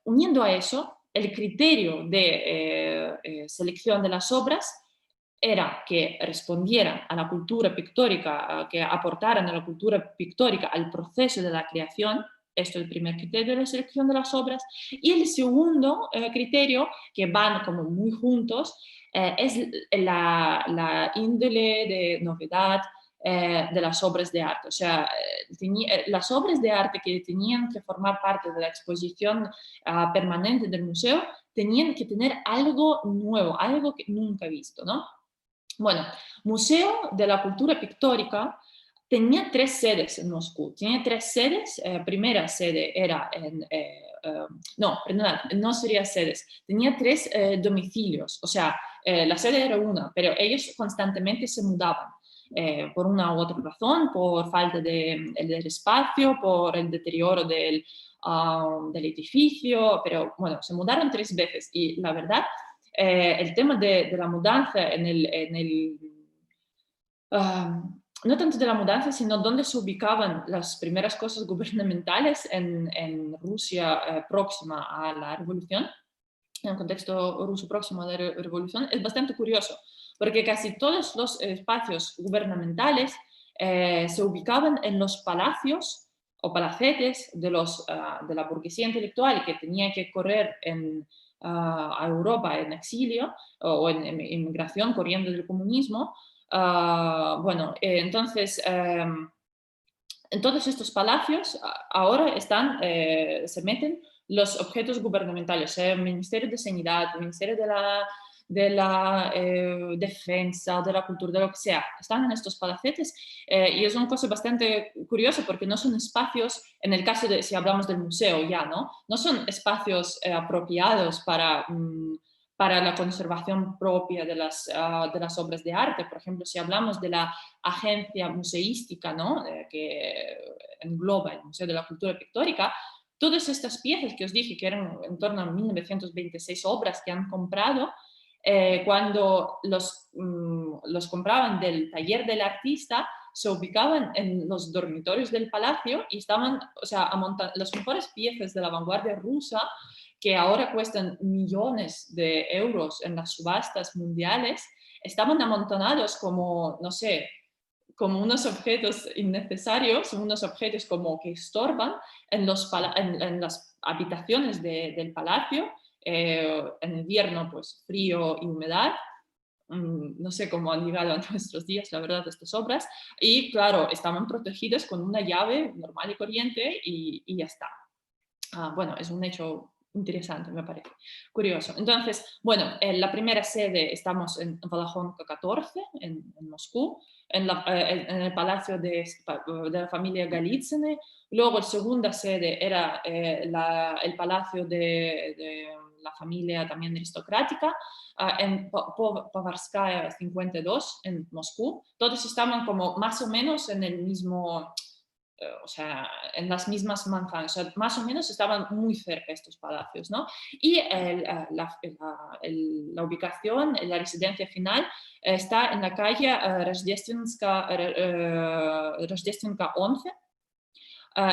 uniendo a eso el criterio de selección de las obras era que respondieran a la cultura pictórica, que aportaran a la cultura pictórica al proceso de la creación. Esto es el primer criterio de la selección de las obras. Y el segundo criterio, que van como muy juntos, es la índole de novedad de las obras de arte. O sea, las obras de arte que tenían que formar parte de la exposición permanente del museo tenían que tener algo nuevo, algo que nunca he visto, ¿no? Bueno, Museo de la Cultura Pictórica tenía tres sedes en Moscú. Tenía tres sedes. Primera sede era no, perdón, no sería sedes. Tenía tres domicilios. O sea, la sede era una, pero ellos constantemente se mudaban. Por una u otra razón, por falta del espacio, por el deterioro del edificio, pero bueno, se mudaron tres veces y la verdad el tema de la mudanza no tanto de la mudanza, sino dónde se ubicaban las primeras cosas gubernamentales en Rusia próxima a la revolución, en el contexto ruso próximo a la revolución, es bastante curioso, porque casi todos los espacios gubernamentales se ubicaban en los palacios o palacetes de la burguesía intelectual que tenía que correr a Europa en exilio o en inmigración corriendo del comunismo. Bueno, entonces en todos estos palacios ahora se meten los objetos gubernamentales, el Ministerio de Sanidad, el Ministerio de la Defensa, de la Cultura, de lo que sea, están en estos palacetes y es una cosa bastante curiosa porque no son espacios, en el caso de si hablamos del museo ya, no son espacios apropiados para la conservación propia de las obras de arte. Por ejemplo, si hablamos de la agencia museística, ¿no? Que engloba el Museo de la Cultura Pictórica, todas estas piezas que os dije que eran en torno a 1926 obras que han comprado, cuando los compraban del taller del artista, se ubicaban en los dormitorios del palacio y estaban, o sea, las mejores piezas de la vanguardia rusa que ahora cuestan millones de euros en las subastas mundiales, estaban amontonados como, no sé, como unos objetos innecesarios, unos objetos como que estorban en las habitaciones del palacio, en invierno pues frío y humedad. No sé cómo han llegado a nuestros días, la verdad, estas obras, y claro, estaban protegidas con una llave normal y corriente y ya está. Bueno, es un hecho interesante, me parece, curioso. Entonces, bueno, en la primera sede estamos en Valajonka 14, en Moscú, en el palacio de la familia Golitsyn. Luego, la segunda sede era el palacio de la familia también aristocrática, en Povarskaya 52, en Moscú. Todos estaban como más o menos en el mismo o sea, en las mismas manzanas, o sea, más o menos estaban muy cerca estos palacios, ¿no? Y la ubicación, la residencia final, está en la calle Rождественка 11.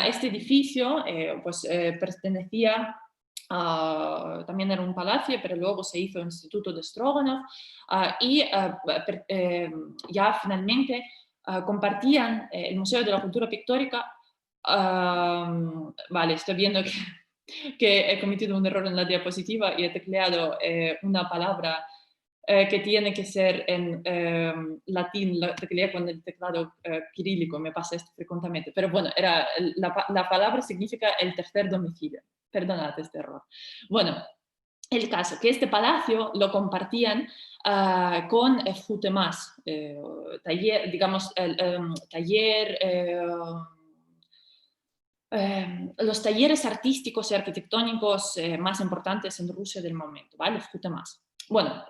Este edificio pues, pertenecía también era un palacio, pero luego se hizo el Instituto de Stroganov y ya finalmente compartían el Museo de la Cultura Pictórica. Vale, estoy viendo que he cometido un error en la diapositiva y he tecleado una palabra que tiene que ser en latín, la tecleé con el teclado cirílico, me pasa esto frecuentemente, pero bueno, la palabra significa el tercer domicilio. Perdonad este error. Bueno, El caso que este palacio lo compartían con Futemas, taller, digamos, taller, los talleres artísticos y arquitectónicos más importantes en Rusia del momento, ¿vale? Futemas. Bueno,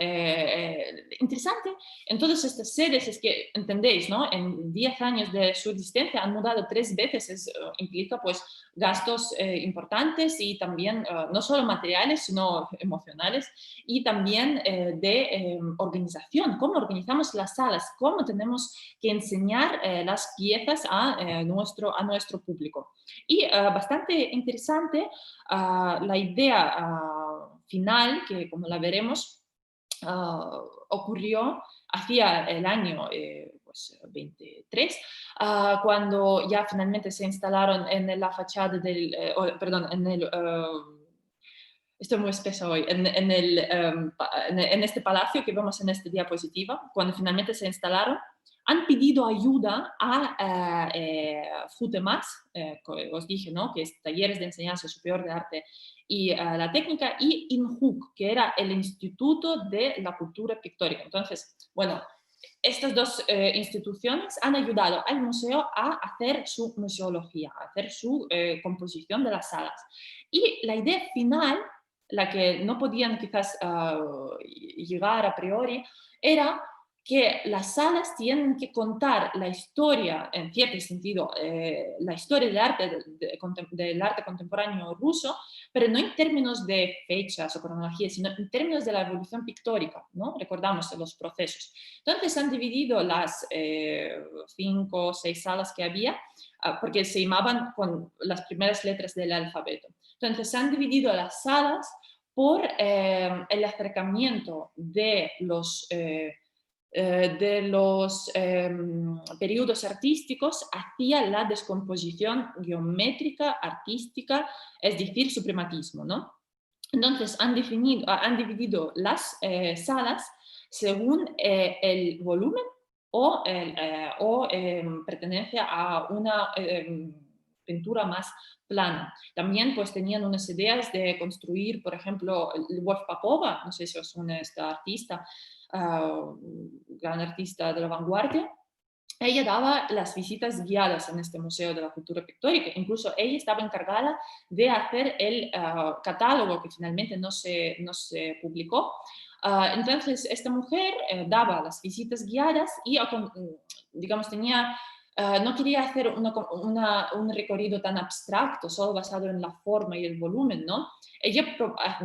interesante en todas estas sedes es que, entendéis, ¿no? En 10 años de su existencia han mudado 3 veces, implica pues gastos importantes y también no solo materiales, sino emocionales y también de organización, cómo organizamos las salas, cómo tenemos que enseñar las piezas a nuestro público. Y bastante interesante la idea final, que como la veremos, ocurrió hacia el año pues, 23, cuando ya finalmente se instalaron en la fachada del, perdón, en el... estoy muy espeso hoy, en este palacio que vemos en esta diapositiva, cuando finalmente se instalaron, han pedido ayuda a FUTEMAS, os dije, ¿no? Que es Talleres de Enseñanza Superior de Arte y la Técnica, y INHUC, que era el Instituto de la Cultura Pictórica. Entonces, bueno, estas dos instituciones han ayudado al museo a hacer su museología, a hacer su composición de las salas. Y la idea final, la que no podían quizás llegar a priori, era que las salas tienen que contar la historia, en cierto sentido, la historia del arte contemporáneo ruso, pero no en términos de fechas o cronología, sino en términos de la evolución pictórica, ¿no? Recordamos los procesos. Entonces han dividido las 5 o 6 salas que había, porque se llamaban con las primeras letras del alfabeto. Entonces han dividido las salas por el acercamiento de los periodos artísticos hacia la descomposición geométrica, artística, es decir, suprematismo, ¿no? Entonces han dividido las salas según el volumen o pertenencia a una pintura más plana. También pues tenían unas ideas de construir, por ejemplo, Wolf Papova, no sé si os suena esta artista, gran artista de la vanguardia. Ella daba las visitas guiadas en este Museo de la Cultura Pictórica. Incluso ella estaba encargada de hacer el catálogo que finalmente no se publicó. Entonces, esta mujer daba las visitas guiadas y, digamos, no quería hacer un recorrido tan abstracto, solo basado en la forma y el volumen, ¿no? Ella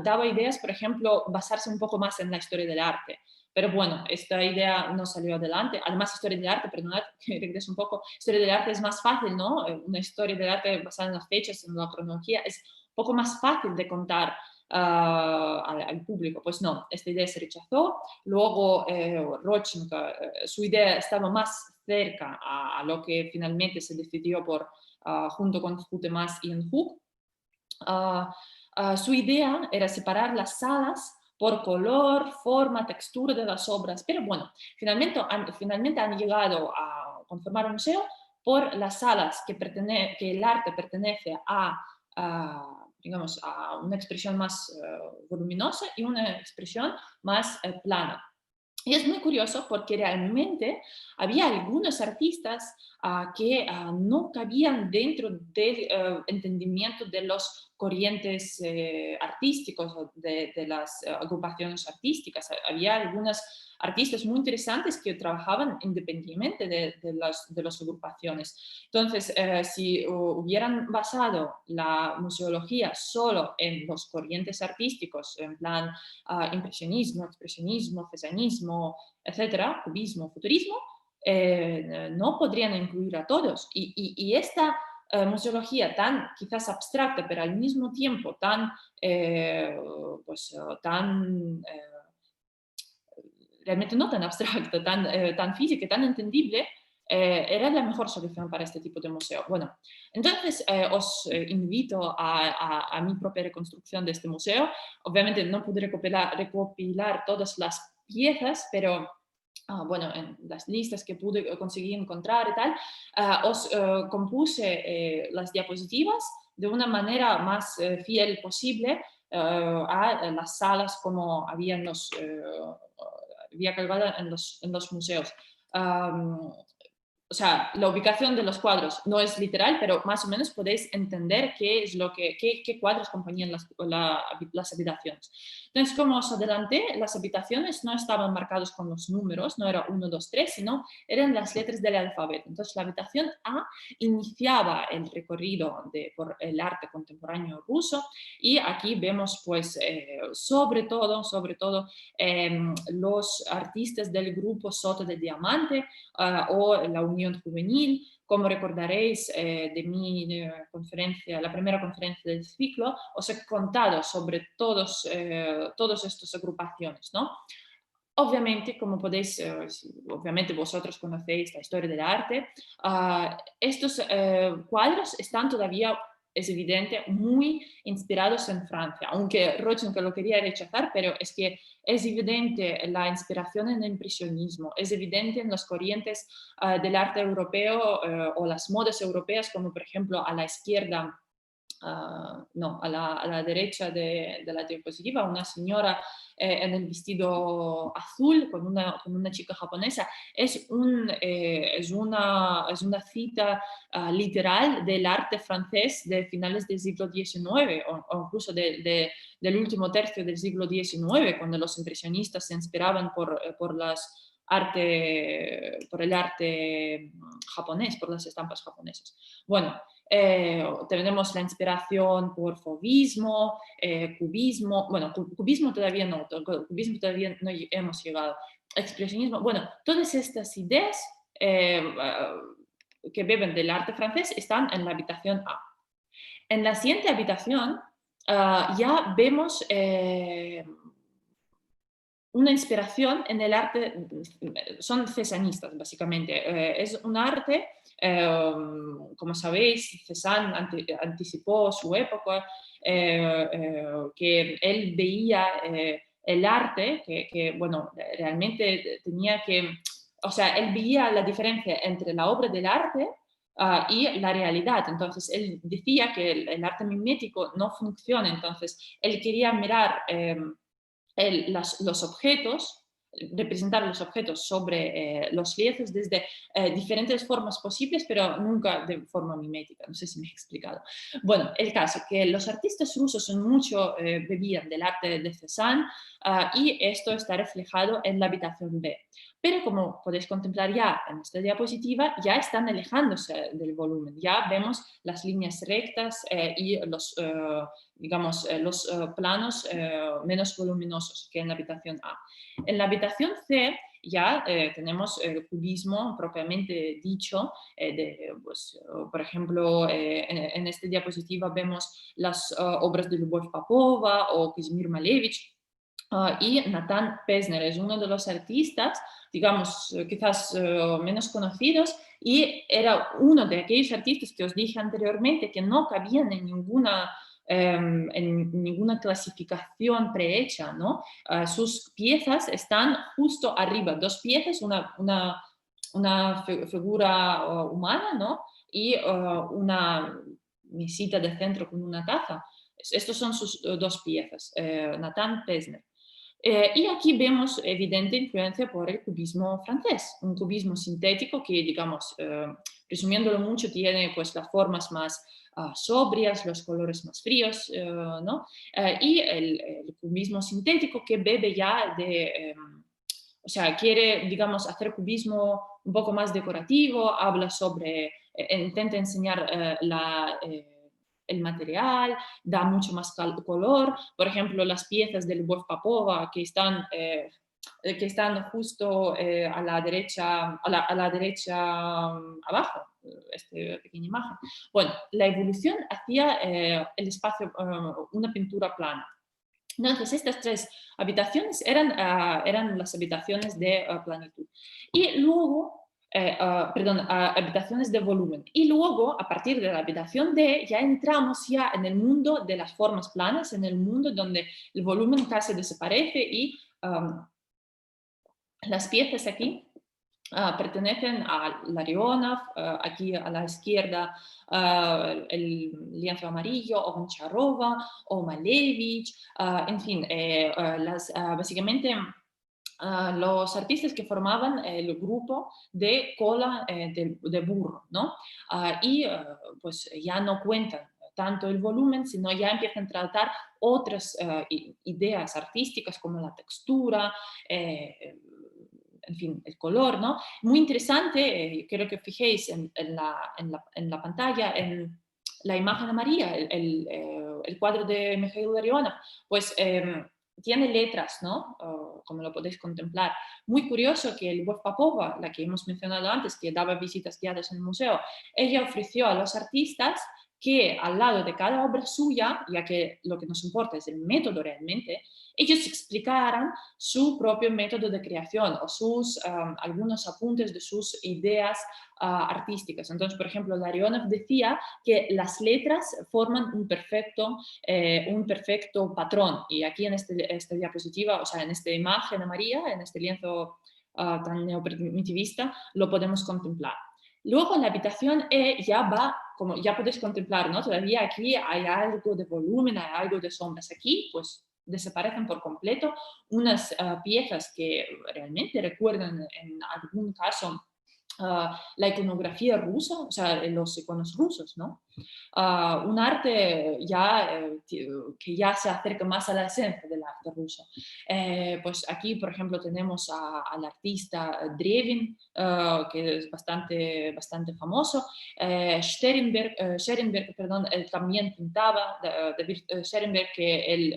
daba ideas, por ejemplo, basarse un poco más en la historia del arte. Pero bueno, esta idea no salió adelante. Además, historia del arte, perdonad que regreso un poco, historia del arte es más fácil, ¿no? Una historia del arte basada en las fechas, en la cronología, es un poco más fácil de contar al público. Pues no, esta idea se rechazó. Luego, Rodchenko, su idea estaba más cerca a lo que finalmente se decidió junto con Futemas y Enhuk. Su idea era separar las salas por color, forma, textura de las obras, pero bueno, finalmente han llegado a conformar un museo por las salas que el arte pertenece digamos, a una expresión más voluminosa y una expresión más plana. Y es muy curioso porque realmente había algunos artistas que no cabían dentro del entendimiento de los corrientes artísticos o de las agrupaciones artísticas. Había algunos artistas muy interesantes que trabajaban independientemente de las agrupaciones. Entonces, si hubieran basado la museología solo en los corrientes artísticos, en plan impresionismo, expresionismo, cesanismo, etcétera, cubismo, futurismo, no podrían incluir a todos. Y esta museología tan quizás abstracta, pero al mismo tiempo realmente no tan abstracta, tan física, tan entendible, era la mejor solución para este tipo de museo. Bueno, entonces os invito a mi propia reconstrucción de este museo. Obviamente no pude recopilar todas las piezas, pero bueno, en las listas que pude conseguir encontrar y tal, os compuse las diapositivas de una manera más fiel posible a las salas como había calculado en los museos. Um, o sea, la ubicación de los cuadros no es literal, pero más o menos podéis entender qué es qué cuadros componían las habitaciones. Entonces, como os adelanté, las habitaciones no estaban marcadas con los números, no era 1, 2, 3, sino eran las letras del alfabeto. Entonces, la habitación A iniciaba el recorrido por el arte contemporáneo ruso y aquí vemos, pues, sobre todo, los artistas del grupo Soto de Diamante, o la Unión Juvenil. Como recordaréis de mi conferencia, la primera conferencia del ciclo, os he contado sobre todas estas agrupaciones, ¿no? Obviamente, como podéis, obviamente vosotros conocéis la historia del arte, estos cuadros están todavía, es evidente, muy inspirados en Francia, aunque Rochenko lo quería rechazar, pero es que es evidente la inspiración en el impresionismo, es evidente en las corrientes del arte europeo o las modas europeas, como por ejemplo a la izquierda, no, a la derecha de la diapositiva, una señora en el vestido azul con una chica japonesa. Es una cita literal del arte francés de finales del siglo XIX o incluso del último tercio del siglo XIX, cuando los impresionistas se inspiraban por el arte japonés, por las estampas japonesas. Bueno, tenemos la inspiración por fauvismo, cubismo, bueno, cubismo todavía no hemos llegado, expresionismo, bueno, todas estas ideas que beben del arte francés están en la habitación A. En la siguiente habitación ya vemos una inspiración en el arte, son cesanistas básicamente, es un arte, como sabéis, Cézanne anticipó su época, que él veía el arte, bueno, realmente tenía que, o sea, él veía la diferencia entre la obra del arte y la realidad. Entonces, él decía que el arte mimético no funciona, entonces él quería mirar los objetos, representar los objetos sobre los lienzos desde diferentes formas posibles, pero nunca de forma mimética. No sé si me he explicado. Bueno, el caso que los artistas rusos son mucho bebían del arte de Cézanne y esto está reflejado en la habitación B. Pero como podéis contemplar ya en esta diapositiva, ya están alejándose del volumen. Ya vemos las líneas rectas y los planos menos voluminosos que en la habitación A. En la habitación C ya tenemos el cubismo propiamente dicho, pues, por ejemplo, en esta diapositiva vemos las obras de Lyubov Popova o Kazimir Malevich, y Nathan Pesner es uno de los artistas, digamos, quizás menos conocidos, y era uno de aquellos artistas que os dije anteriormente que no cabían en ninguna clasificación prehecha, ¿no? Sus piezas están justo arriba, dos piezas, una figura humana, ¿no? Y una mesita de centro con una taza. Estos son sus dos piezas, Nathan Pesner. Y aquí vemos evidente influencia por el cubismo francés, un cubismo sintético que, digamos, resumiéndolo mucho, tiene pues las formas más sobrias, los colores más fríos, ¿no? Y el cubismo sintético que bebe ya o sea, quiere, digamos, hacer cubismo un poco más decorativo, habla sobre, intenta enseñar el material, da mucho más color. Por ejemplo, las piezas del Lyubov Popova que están justo a la derecha, abajo, esta pequeña imagen. Bueno, la evolución hacía el espacio una pintura plana. Entonces, estas tres habitaciones eran las habitaciones de planitud. Y luego, perdón, habitaciones de volumen. Y luego, a partir de la habitación D, ya entramos ya en el mundo de las formas planas, en el mundo donde el volumen casi desaparece y las piezas aquí pertenecen a Larionov, aquí a la izquierda el lienzo amarillo, o Goncharova, o Malevich, en fin, básicamente los artistas que formaban el grupo de cola de burro, ¿no? Y pues ya no cuentan tanto el volumen, sino ya empiezan a tratar otras ideas artísticas como la textura, en fin, el color, ¿no? Muy interesante, quiero que fijéis en la pantalla, en la imagen de María, el cuadro de Mikhail Larionov, pues tiene letras, ¿no? Como lo podéis contemplar. Muy curioso que Lyubov Popova, la que hemos mencionado antes, que daba visitas guiadas en el museo, ella ofreció a los artistas que al lado de cada obra suya, ya que lo que nos importa es el método realmente, ellos explicaran su propio método de creación o algunos apuntes de sus ideas artísticas. Entonces, por ejemplo, Larionov decía que las letras forman un perfecto patrón. Y aquí en esta diapositiva, o sea, en esta imagen de María, en este lienzo tan neoprimitivista, lo podemos contemplar. Luego la habitación ya va, como ya podéis contemplar, ¿no? Todavía aquí hay algo de volumen, hay algo de sombras. Aquí, pues, desaparecen por completo unas piezas que realmente recuerdan en algún caso la iconografía rusa, o sea, los iconos rusos, ¿no? Un arte ya, que ya se acerca más a la esencia del arte ruso. Pues aquí, por ejemplo, tenemos al artista Drevin, que es bastante famoso. Scherenberg, perdón, él también pintaba, David Scherenberg, que él...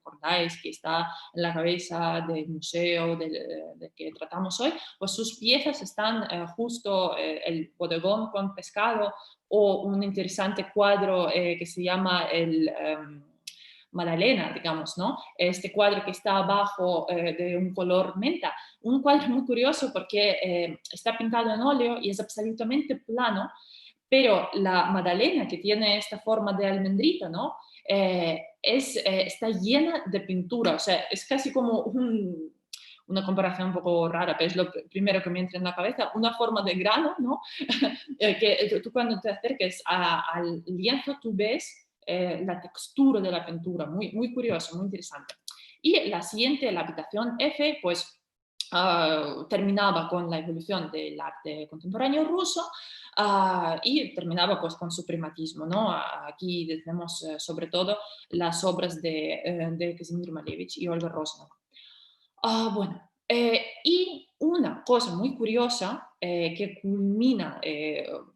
recordáis que está en la cabeza del museo de que tratamos hoy, pues sus piezas están justo el bodegón con pescado o un interesante cuadro que se llama el Madalena, digamos, ¿no? Este cuadro que está abajo de un color menta. Un cuadro muy curioso porque está pintado en óleo y es absolutamente plano, pero la magdalena, que tiene esta forma de almendrita, ¿no? Está llena de pintura, o sea, es casi como una comparación un poco rara, pero es lo primero que me entra en la cabeza, una forma de grano, ¿no? Que tú cuando te acerques al lienzo, tú ves la textura de la pintura, muy curioso, muy interesante. Y la siguiente, la habitación F, pues terminaba con la evolución del arte contemporáneo ruso y terminaba pues con su primatismo, ¿no? Aquí tenemos sobre todo las obras de Kazimir Malevich y Olga Rosnov. Bueno, y una cosa muy curiosa que culmina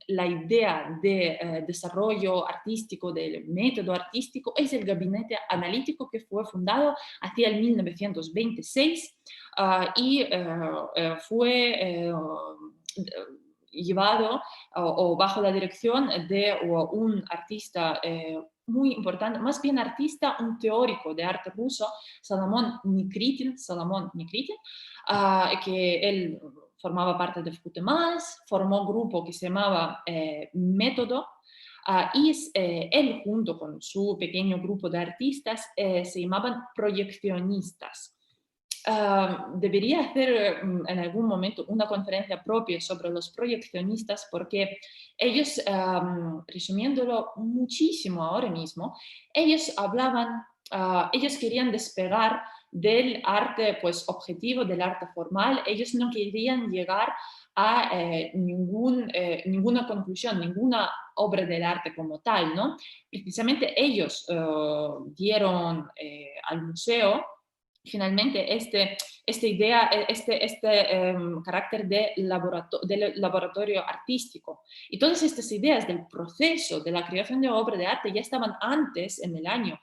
la idea de desarrollo artístico, del método artístico, es el gabinete analítico que fue fundado hacia el 1926 y fue llevado o bajo la dirección de un artista muy importante, más bien artista, un teórico de arte ruso, Salomón Nikritin, que él formaba parte de Futemals, formó un grupo que se llamaba Método, y él junto con su pequeño grupo de artistas se llamaban proyeccionistas. Debería hacer en algún momento una conferencia propia sobre los proyeccionistas porque ellos, resumiéndolo muchísimo ahora mismo, ellos ellos querían despegar del arte pues objetivo, del arte formal, ellos no querían llegar a ninguna conclusión, ninguna obra del arte como tal, ¿no? Precisamente ellos dieron al museo finalmente esta idea, carácter de laboratorio artístico. Y todas estas ideas del proceso de la creación de obra de arte ya estaban antes, en el año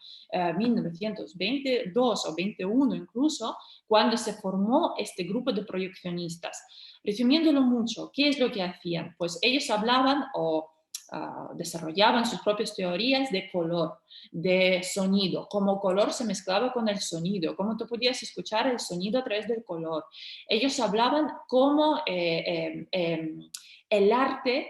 1922 o 21 incluso, cuando se formó este grupo de proyeccionistas. Resumiéndolo mucho, ¿qué es lo que hacían? Pues ellos hablaban o desarrollaban sus propias teorías de color, de sonido, cómo color se mezclaba con el sonido, cómo tú podías escuchar el sonido a través del color. Ellos hablaban cómo el arte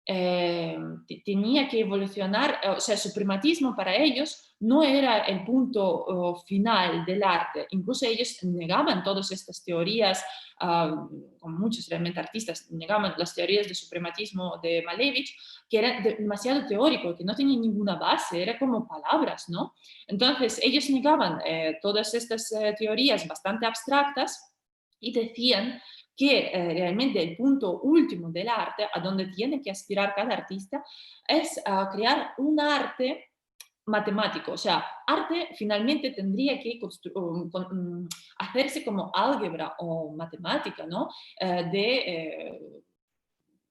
tenía que evolucionar, o sea, su suprematismo para ellos no era el punto final del arte. Incluso ellos negaban todas estas teorías, como muchos realmente artistas negaban las teorías de suprematismo de Malevich, que era demasiado teórico, que no tenía ninguna base, era como palabras, ¿no? Entonces, ellos negaban todas estas teorías bastante abstractas y decían que realmente el punto último del arte, a donde tiene que aspirar cada artista, es crear un arte matemático. O sea, arte finalmente tendría que hacerse como álgebra o matemática, ¿no?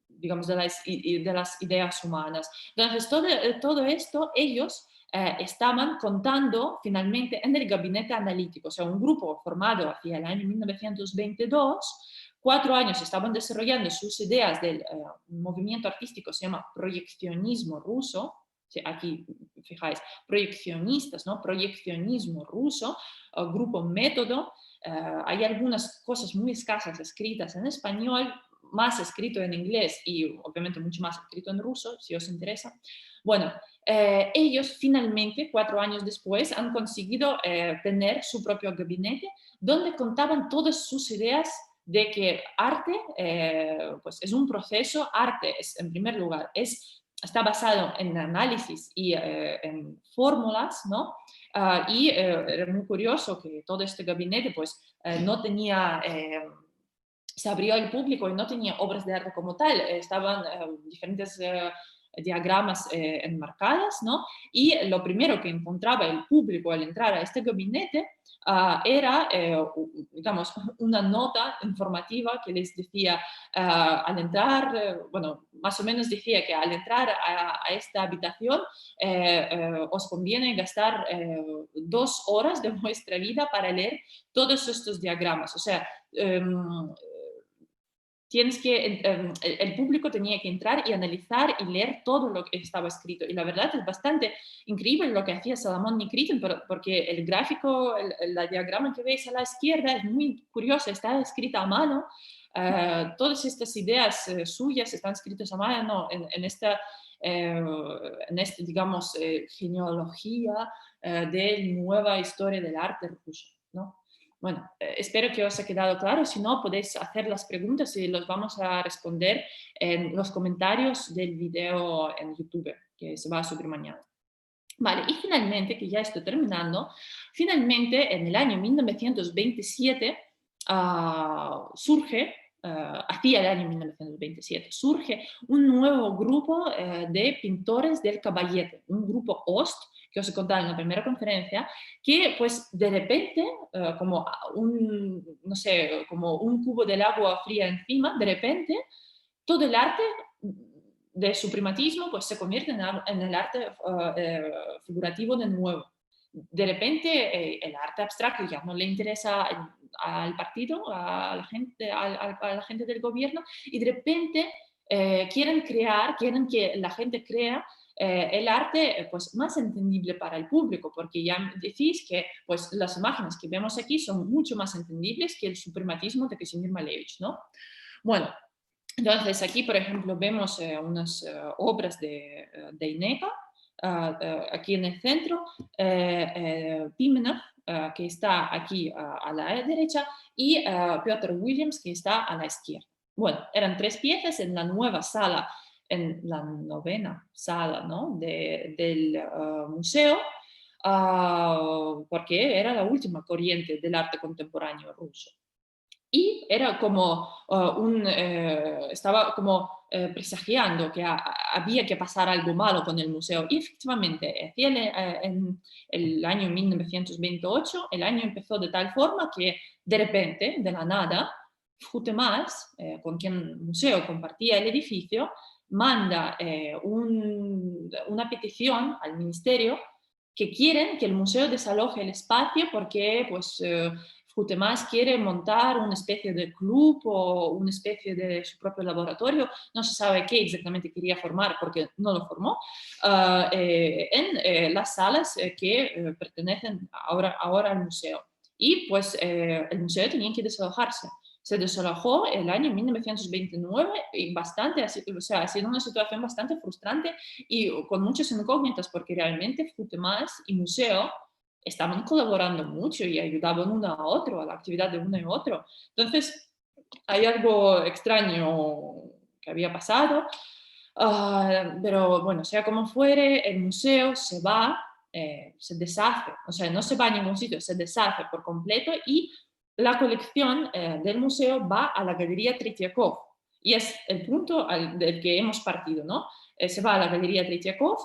Digamos, de las ideas humanas. Entonces, todo esto ellos estaban contando finalmente en el gabinete analítico, o sea, un grupo formado hacia el año 1922. 4 años estaban desarrollando sus ideas del movimiento artístico, se llama proyeccionismo ruso. Sí, aquí, fijáis, proyeccionistas, ¿no? Proyeccionismo ruso, grupo método. Hay algunas cosas muy escasas escritas en español, más escrito en inglés y obviamente mucho más escrito en ruso, si os interesa. Bueno, ellos finalmente, 4 años después, han conseguido tener su propio gabinete donde contaban todas sus ideas de que arte pues es un proceso, arte es, en primer lugar, está basado en análisis y en fórmulas, ¿no? Y era muy curioso que todo este gabinete pues no tenía se abrió al público y no tenía obras de arte como tal, estaban diferentes diagramas enmarcadas, ¿no? Y lo primero que encontraba el público al entrar a este gabinete era, digamos, una nota informativa que les decía al entrar, bueno, más o menos decía que al entrar a esta habitación os conviene gastar 2 horas de vuestra vida para leer todos estos diagramas. O sea, el público tenía que entrar y analizar y leer todo lo que estaba escrito. Y la verdad es bastante increíble lo que hacía Salomón Nikitin, porque el gráfico, el diagrama que veis a la izquierda es muy curioso, está escrita a mano. Todas estas ideas suyas están escritas a mano en esta digamos, genealogía de nueva historia del arte ruso, ¿no? Bueno, espero que os haya quedado claro. Si no, podéis hacer las preguntas y los vamos a responder en los comentarios del video en YouTube, que se va a subir mañana. Vale, y finalmente, que ya estoy terminando, finalmente en el año 1927 surge, hacia el año 1927, surge un nuevo grupo de pintores del Caballete, un grupo OST, que os he contado en la primera conferencia, que pues de repente, como no sé, como un cubo del agua fría encima, de repente todo el arte de suprematismo pues se convierte en el arte figurativo de nuevo. De repente el arte abstracto ya no le interesa al partido, a la gente del gobierno, y de repente quieren que la gente crea el arte pues, más entendible para el público, porque ya decís que pues, las imágenes que vemos aquí son mucho más entendibles que el suprematismo de Kazimir Malevich, ¿no? Bueno, entonces aquí, por ejemplo, vemos unas obras de Ineka, aquí en el centro, Pimenov, que está aquí a la derecha, y Piotr Williams, que está a la izquierda. Bueno, eran 3 piezas en la nueva sala, en la 9ª sala, ¿no? del museo, porque era la última corriente del arte contemporáneo ruso. Y era como estaba como presagiando que había que pasar algo malo con el museo. Y efectivamente, en el año 1928, el año empezó de tal forma que de repente, de la nada, Hutemals, con quien el museo compartía el edificio, manda una petición al ministerio que quieren que el museo desaloje el espacio porque pues, Hutemals quiere montar una especie de club o una especie de su propio laboratorio, no se sabe qué exactamente quería formar porque no lo formó, en las salas que pertenecen ahora al museo. Y pues el museo tenía que desalojarse. se desalojó el año 1929 y bastante, o sea, ha sido una situación bastante frustrante y con muchas incógnitas porque realmente FUTEMAS y museo estaban colaborando mucho y ayudaban uno a otro, a la actividad de uno y otro. Entonces, hay algo extraño que había pasado, pero bueno, sea como fuere, el museo se va, se deshace, o sea, no se va a ningún sitio, se deshace por completo y la colección del museo va a la Galería Tretiakov. Y es el punto del que hemos partido, ¿no? Se va a la Galería Tretiakov,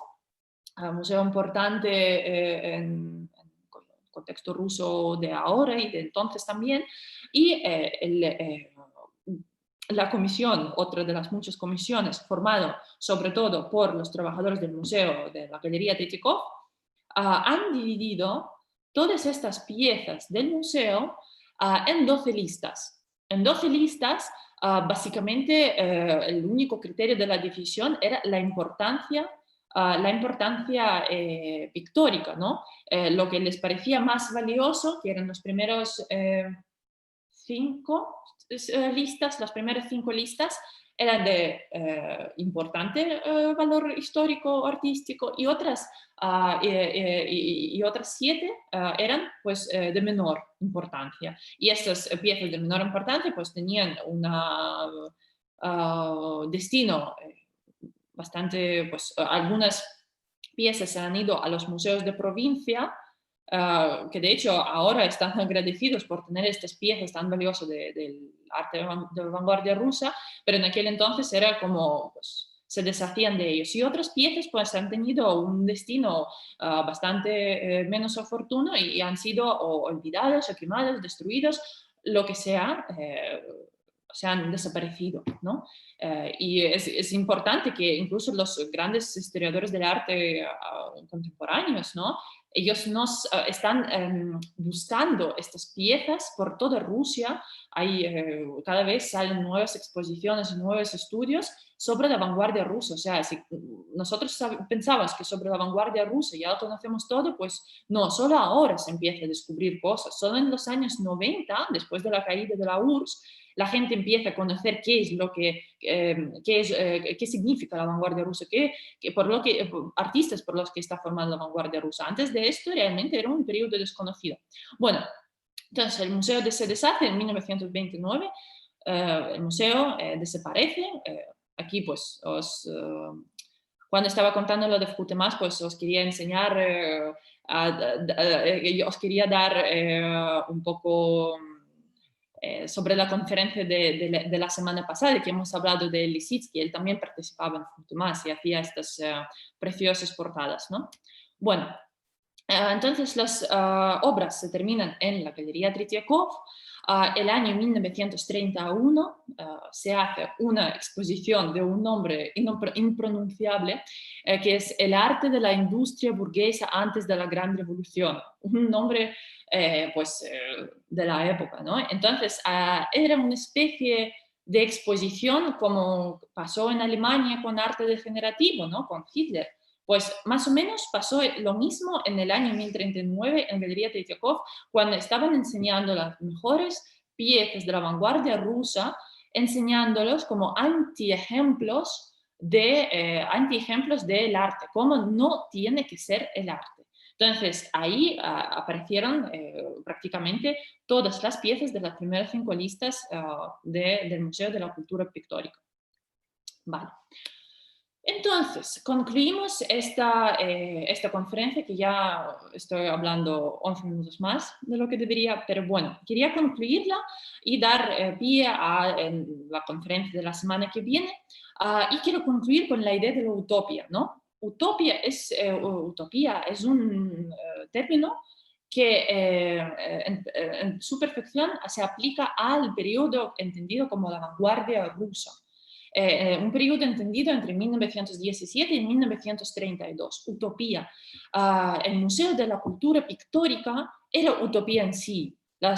un museo importante en el contexto ruso de ahora y de entonces también, y la comisión, otra de las muchas comisiones, formado sobre todo por los trabajadores del museo de la Galería Tretьякov, han dividido todas estas piezas del museo en 12 listas. En 12 listas, básicamente, el único criterio de la división era la importancia pictórica, ¿no? Lo que les parecía más valioso, que eran los primeros 5 listas, las primeras 5 listas eran de importante valor histórico, artístico, y otras, y otras 7 eran pues de menor importancia. Y estas piezas de menor importancia pues tenían un destino bastante, pues algunas piezas se han ido a los museos de provincia, que de hecho ahora están agradecidos por tener estas piezas tan valiosas del arte de vanguardia rusa, pero en aquel entonces era como, pues, se deshacían de ellos. Y otras piezas pues han tenido un destino bastante menos oportuno y han sido o olvidadas, o quemadas, destruidos, lo que sea, se han desaparecido, ¿no? Y es importante que incluso los grandes historiadores del arte contemporáneos, ¿no? Ellos nos están buscando estas piezas por toda Rusia. Hay, cada vez salen nuevas exposiciones, nuevos estudios sobre la vanguardia rusa. O sea, si nosotros pensamos que sobre la vanguardia rusa ya lo conocemos todo, pues no, solo ahora se empieza a descubrir cosas. Solo en los años 90, después de la caída de la URSS, la gente empieza a conocer qué es lo qué significa la vanguardia rusa, artistas por los que está formando la vanguardia rusa. Antes de esto realmente era un periodo desconocido. Bueno, entonces el museo se deshace en 1929, el museo desaparece. Aquí pues cuando estaba contando lo de FUTEMAS, pues os quería enseñar, os quería dar un poco sobre la conferencia de la semana pasada, que hemos hablado de Lisitsky. Él también participaba en FUTEMAS y hacía estas preciosas portadas, ¿no? Bueno, entonces las obras se terminan en la Galería Tretiakov. El año 1931 se hace una exposición de un nombre impronunciable, que es El arte de la industria burguesa antes de la Gran Revolución. Un nombre pues, de la época, ¿no? Entonces era una especie de exposición como pasó en Alemania con arte degenerativo, ¿no? Con Hitler. Pues más o menos pasó lo mismo en el año 1039 en Galería Tretьякov, cuando estaban enseñando las mejores piezas de la vanguardia rusa, enseñándolos como antiejemplos del arte, cómo no tiene que ser el arte. Entonces, ahí aparecieron prácticamente todas las piezas de las primeras 5 listas del Museo de la Cultura Pictórica. Vale. Entonces, concluimos esta conferencia, que ya estoy hablando 11 minutos más de lo que debería, pero bueno, quería concluirla y dar pie a la conferencia de la semana que viene. Y quiero concluir con la idea de la utopía, ¿no? Utopía es un término que en su perfección se aplica al periodo entendido como la vanguardia rusa. Un periodo entendido entre 1917 y 1932, utopía. El Museo de la Cultura Pictórica era utopía en sí. La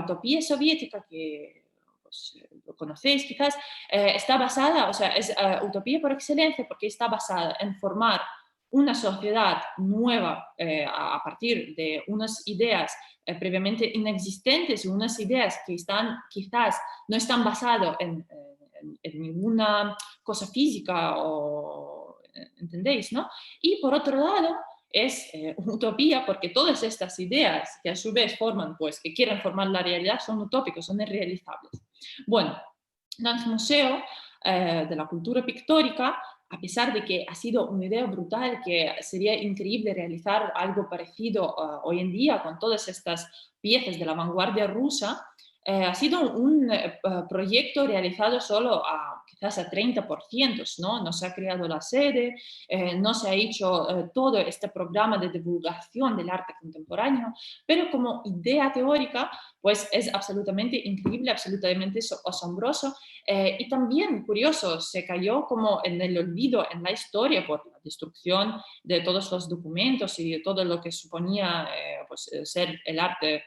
utopía soviética, que pues, lo conocéis quizás, está basada, o sea, es utopía por excelencia porque está basada en formar una sociedad nueva a partir de unas ideas previamente inexistentes, unas ideas que quizás no están basadas en ninguna cosa física, ¿entendéis? ¿No? Y por otro lado, es utopía porque todas estas ideas que a su vez forman, pues que quieren formar la realidad, son utópicos, son irrealizables. Bueno, el Museo de la Cultura Pictórica, a pesar de que ha sido una idea brutal, que sería increíble realizar algo parecido hoy en día con todas estas piezas de la vanguardia rusa, ha sido un proyecto realizado solo quizás a 30%, ¿no? No se ha creado la sede, no se ha hecho todo este programa de divulgación del arte contemporáneo, pero como idea teórica, pues es absolutamente increíble, absolutamente asombroso y también curioso, se cayó como en el olvido en la historia por la destrucción de todos los documentos y de todo lo que suponía pues, ser el arte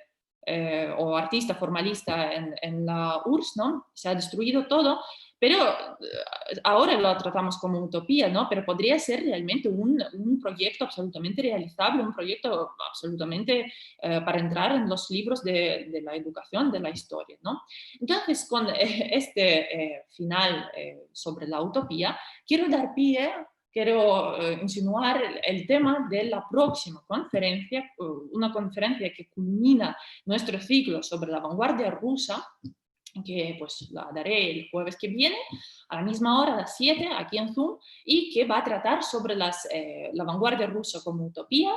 o artista formalista en la URSS, ¿no? Se ha destruido todo, pero ahora lo tratamos como utopía, ¿no? Pero podría ser realmente un proyecto absolutamente realizable, un proyecto absolutamente para entrar en los libros de la educación, de la historia, ¿no? Entonces, con este final sobre la utopía, quiero dar pie, quiero insinuar el tema de la próxima conferencia, una conferencia que culmina nuestro ciclo sobre la vanguardia rusa, que pues la daré el jueves que viene, a la misma hora, a las 7, aquí en Zoom, y que va a tratar sobre la vanguardia rusa como utopía,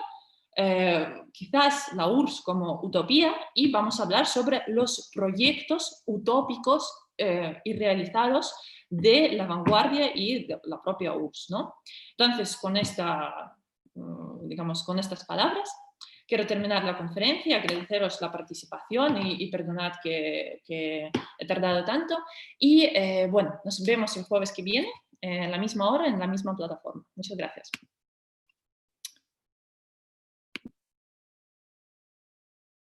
quizás la URSS como utopía, y vamos a hablar sobre los proyectos utópicos irrealizados de la vanguardia y de la propia URSS, ¿no? Entonces, digamos, con estas palabras, quiero terminar la conferencia, agradeceros la participación y perdonad que he tardado tanto. Y bueno, nos vemos el jueves que viene, en la misma hora, en la misma plataforma. Muchas gracias.